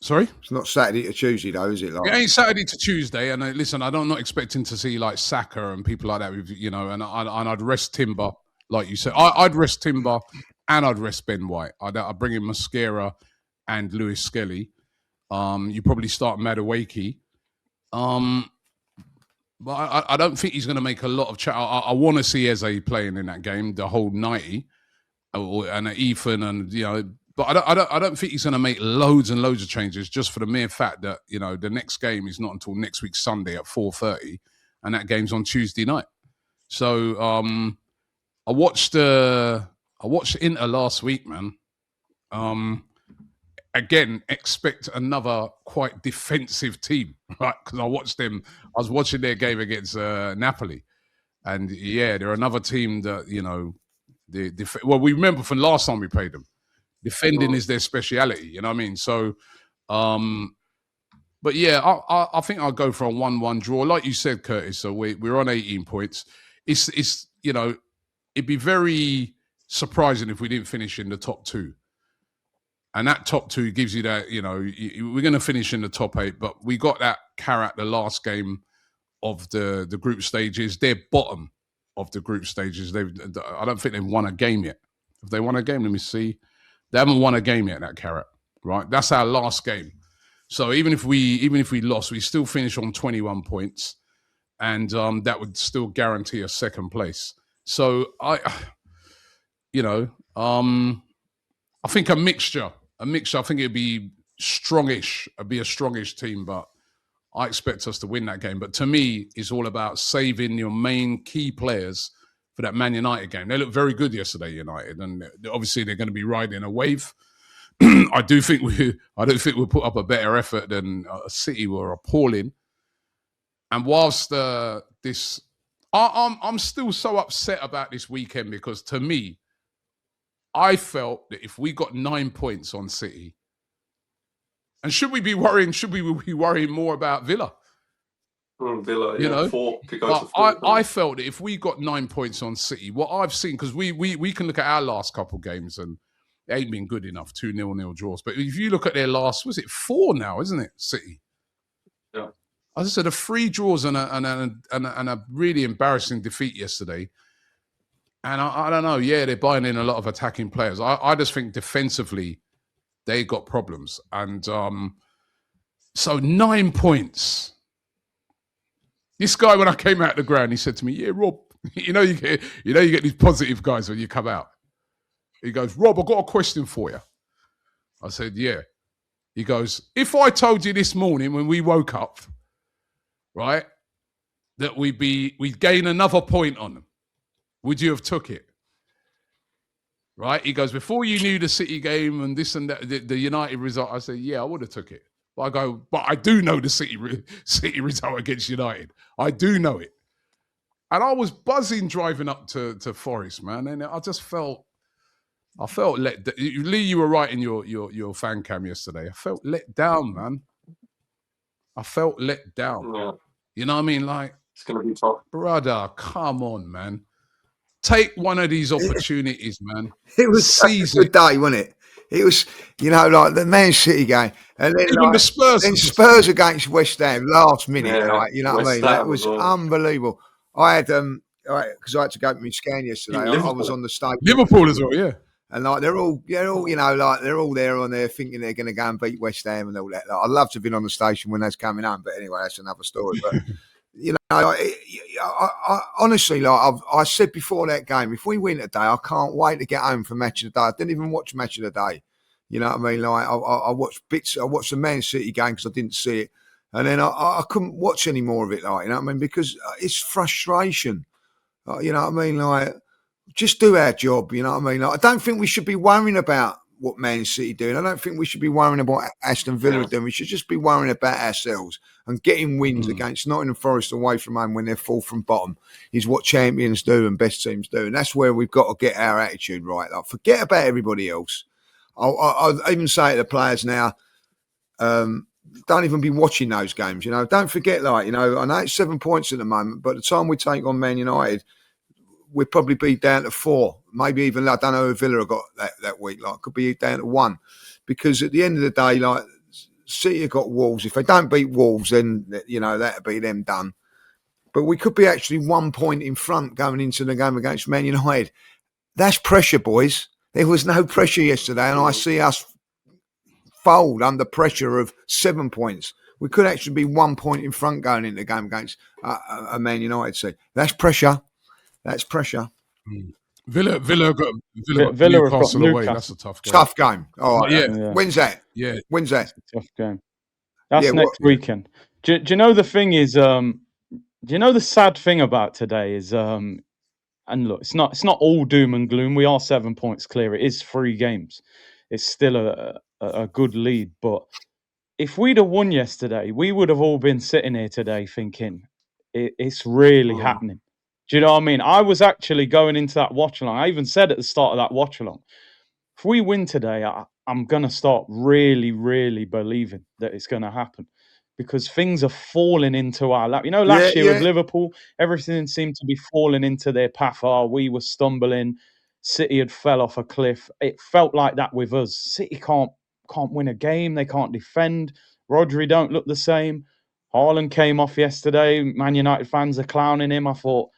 Sorry? It's not Saturday to Tuesday, though, is it? It ain't Saturday to Tuesday, and listen, I'm not expecting to see like Saka and people like that. And I'd rest Timber, like you said. I'd rest Timber, and I'd rest Ben White. I'd bring in Mosquera and Lewis Skelly. You probably start Madueke. But I don't think he's going to make a lot of chat. I want to see Eze playing in that game, the whole 90, and Ethan, and but I don't think he's going to make loads and loads of changes just for the mere fact that the next game is not until next week Sunday at 4:30, and that game's on Tuesday night. So I watched Inter last week, man. Again, expect another quite defensive team, right? Because I was watching their game against Napoli, and yeah, they're another team that we remember from last time we played them. Defending is their speciality, you know what I mean? So, but yeah, I think I'll go for a 1-1 draw, like you said, Curtis. So we're on 18 points. It's it'd be very surprising if we didn't finish in the top 2. And that top 2 gives you that, we're going to finish in the top 8, but we got that carrot the last game of the group stages. They're bottom of the group stages. I don't think they've won a game yet. If they won a game, let me see. They haven't won a game yet, that carrot, right? That's our last game. So even if we lost, we still finish on 21 points, and that would still guarantee a second place. So I think a mixture. I think it'd be strongish. It'd be a strongish team, but I expect us to win that game. But to me, it's all about saving your main key players for that Man United game. They looked very good yesterday, United, and obviously they're going to be riding a wave. I don't think we'll put up a better effort than City were appalling. And whilst I'm still so upset about this weekend because to me, I felt that if we got 9 points on City, and should we be worrying more about Villa? Villa, yeah, 4 could go to 4. I felt that if we got 9 points on City, what I've seen, because we can look at our last couple games and it ain't been good enough, 2 0-0 draws. But if you look at their last, was it 4 now, isn't it, City? Yeah. As I said, a 3 draws and a really embarrassing defeat yesterday. And I don't know, yeah, they're buying in a lot of attacking players. I just think defensively, they got problems. And so 9 points. This guy, when I came out of the ground, he said to me, "Yeah, Rob, you get these positive guys when you come out." He goes, "Rob, I've got a question for you." I said, "Yeah." He goes, "If I told you this morning when we woke up, right, that we'd gain another point on them, would you have took it?" Right? He goes, "Before you knew the City game and this and that, the United result," I said, "Yeah, I would have took it." But I go, "But I do know the City result against United. I do know it." And I was buzzing driving up to Forest, man. And I felt let down. Lee, you were right in your fan cam yesterday. I felt let down, man. I felt let down. Yeah. You know what I mean? Like, it's going to be tough. Brother, come on, man. Take one of these opportunities, man. It was such a good day, wasn't it? It was, like the Man City game, and then even the Spurs. Then Spurs against West Ham last minute, Yeah, you know what I mean? That was unbelievable. I had because I had to go to my scan yesterday. I was on the stage. Liverpool as well, yeah. And they're all they're all there on there thinking they're going to go and beat West Ham and all that. I'd love to have been on the station when that's coming home, but anyway, that's another story. But I honestly, I said before that game, if we win today, I can't wait to get home for Match of the Day. I didn't even watch Match of the Day. You know what I mean? Like I watched bits. I watched the Man City game because I didn't see it, and then I couldn't watch any more of it. Like, you know what I mean? Because it's frustration. You know what I mean? Like, just do our job. You know what I mean? Like, I don't think we should be worrying about what Man City doing. I don't think we should be worrying about Aston Villa doing. We should just be worrying about ourselves and getting wins against Nottingham Forest away from home when they're fourth from bottom is what champions do and best teams do. And that's where we've got to get our attitude right. Like, forget about everybody else. I'll even say to the players now, don't even be watching those games. You know, don't forget, I know it's 7 points at the moment, but the time we take on Man United, we'll probably be down to 4. Maybe even, I don't know who Villa got that week. Like, could be down to 1. Because at the end of the day, City have got Wolves. If they don't beat Wolves, then that'll be them done. But we could be actually 1 point in front going into the game against Man United. That's pressure, boys. There was no pressure yesterday, and I see us fold under pressure of 7 points. We could actually be 1 point in front going into the game against a Man United side. That's pressure. That's pressure. Villa got Newcastle away. That's a tough game. Tough game. All right. Yeah. When's that? Yeah. When's that? It's a tough game. That's next weekend. Do you know the thing is? Do you know the sad thing about today is? And look, it's not all doom and gloom. We are 7 points clear. It is 3 games. It's still a good lead. But if we'd have won yesterday, we would have all been sitting here today thinking it's really happening. Do you know what I mean? I was actually going into that watch along. I even said at the start of that watch along, if we win today, I'm going to start really, really believing that it's going to happen because things are falling into our lap. Last year with Liverpool, everything seemed to be falling into their path. We were stumbling. City had fell off a cliff. It felt like that with us. City can't win a game. They can't defend. Rodri don't look the same. Haaland came off yesterday. Man United fans are clowning him. I thought,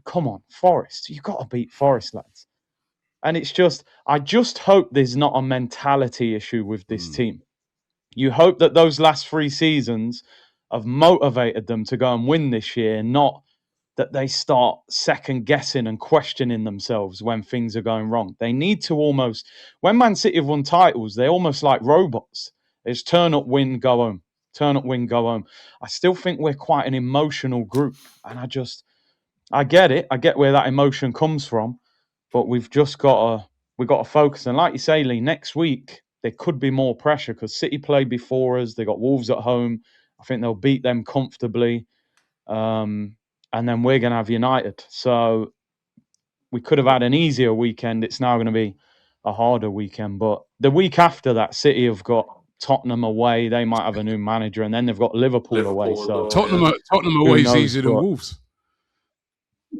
come on, Forest. You've got to beat Forest, lads. And it's just, I just hope there's not a mentality issue with this team. You hope that those last 3 seasons have motivated them to go and win this year, not that they start second guessing and questioning themselves when things are going wrong. They need to almost, when Man City have won titles, they're almost like robots. They just turn up, win, go home. Turn up, win, go home. I still think we're quite an emotional group. And I get it. I get where that emotion comes from. But we've just got to focus. And like you say, Lee, next week there could be more pressure because City played before us. They got Wolves at home. I think they'll beat them comfortably. And then we're going to have United. So we could have had an easier weekend. It's now going to be a harder weekend. But the week after that, City have got Tottenham away. They might have a new manager. And then they've got Liverpool away. So Tottenham away is easier than Wolves.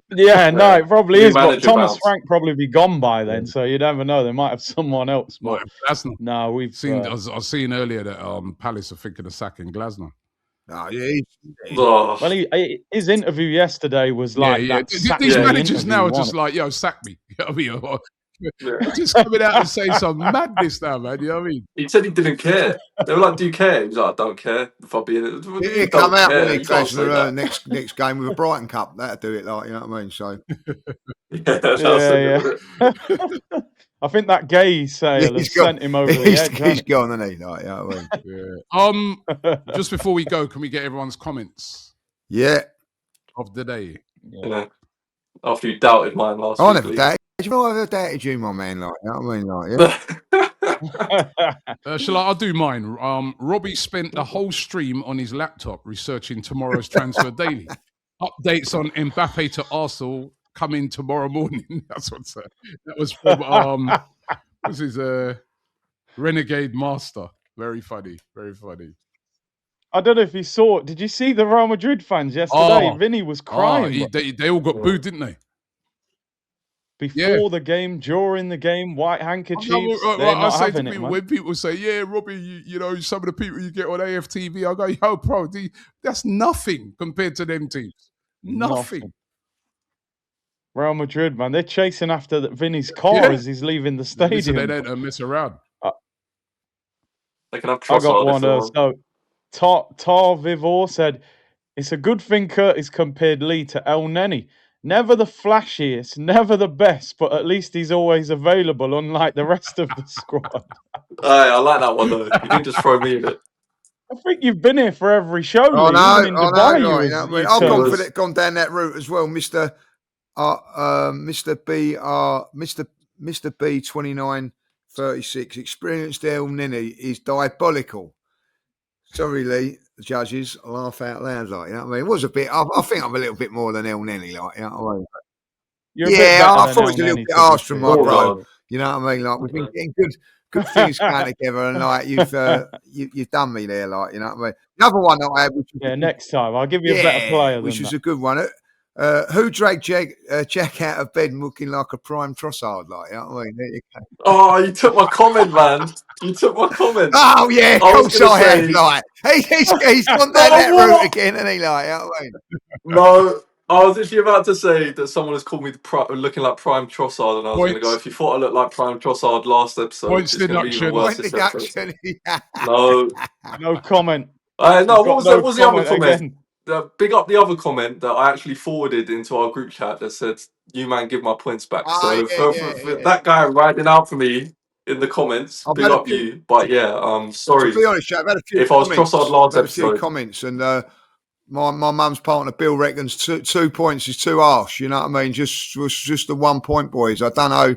Yeah, no, it probably is. But Thomas bounce. Frank probably be gone by then, so you never know. They might have someone else. But no, we've seen. I was seeing earlier that Palace are thinking of sacking Glasner. Oh, yeah. Oh. Well, his interview yesterday was like that. These managers now are just like, yo, sack me. You know what I mean? Just coming out and saying some madness now, man. You know what I mean? He said he didn't care. They were like, "Do you care?" He was like, "I don't care if I be in it." He'll come out when he plays the next game with a Brighton Cup. That'll do it, like, you know what I mean? So yeah. I think that gay sale has sent him over the edge. He's gone, hasn't he? Like, you know what I mean? Just before we go, can we get everyone's comments? Yeah. Of the day. Yeah. After you doubted mine last week. I never doubted. You know, I never doubted you, my man. Like, you know what I mean? Like, yeah. I'll do mine. Robbie spent the whole stream on his laptop researching tomorrow's transfer daily. Updates on Mbappe to Arsenal coming tomorrow morning. That's what's that was from this is Renegade Master. Very funny. Very funny. I don't know if you saw it. Did you see the Real Madrid fans yesterday? Vinny was crying. They all got booed, didn't they? Before the game, during the game, white handkerchiefs. I say to people, when people say, "Yeah, Robbie, you know, some of the people you get on AFTV," I go, "Yo, bro, that's nothing compared to them teams. Nothing." Real Madrid, man, they're chasing after Vinny's car as he's leaving the stadium. They don't mess around. They can have I got one. So Tar Vivor said, "It's a good thing Curtis compared Lee to El Neni. Never the flashiest, never the best, but at least he's always available, unlike the rest of the squad." I like that one, though. You didn't just throw me in it. I think you've been here for every show, Lee. I know, Even in Dubai, I've gone down that route as well, Mr. B 2936. Experienced El Nini is diabolical. Sorry, Lee. The judges laugh out loud, like, you know what I mean? It was a bit. I think I'm a little bit more than El Nini, like, you know what I mean? I thought it was a little bit harsh from my bro. You know what I mean? Like, we've been getting good things going together, and like you've done me there, like, you know what I mean? Another one that I had, next time I'll give you a better player. Which than was that. a good one. Who dragged Jack out of bed looking like a prime trossard? Like, you know what I mean? There you go. Oh, you took my comment, man. You took my comment. Oh yeah, of course I have. Like, he's gone down that route again, and he like, you know what I mean? No, I was actually about to say that someone has called me looking like Prime Trossard, and I was going to go, if you thought I looked like Prime Trossard last episode, it's going to be even worse this episode. No. No comment. No, what was the other comment? Big up the other comment that I actually forwarded into our group chat that said, "You man, give my points back." So for that guy riding out for me in the comments, big up you. But yeah, sorry. To be honest, I've had a few. If I was Trossard last episode, a few comments, and my mum's partner Bill reckons 2 points is too harsh. You know what I mean? Just the 1 point, boys. I don't know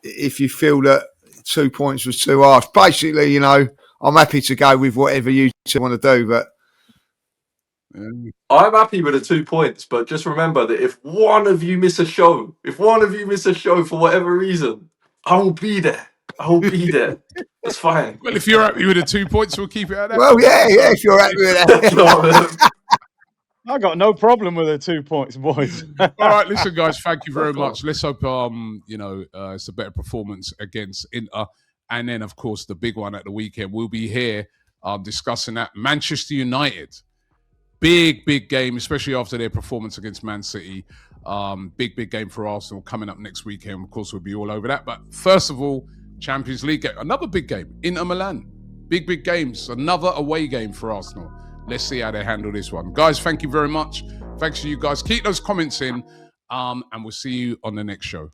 if you feel that 2 points was too harsh. Basically, you know, I'm happy to go with whatever you two want to do, but. I'm happy with the 2 points, but just remember that if one of you miss a show for whatever reason, I will be there. It's fine. Well, if you're happy with the 2 points, we'll keep it at that. Well, yeah, if you're happy with that. I got no problem with the 2 points, boys. All right, listen, guys, thank you very much. Let's hope it's a better performance against Inter, and then of course the big one at the weekend. We'll be here discussing that Manchester United. Big game, especially after their performance against Man City. Big game for Arsenal coming up next weekend. Of course, we'll be all over that. But first of all, Champions League game. Another big game. Inter Milan. Big games. Another away game for Arsenal. Let's see how they handle this one. Guys, thank you very much. Thanks to you guys. Keep those comments in. And we'll see you on the next show.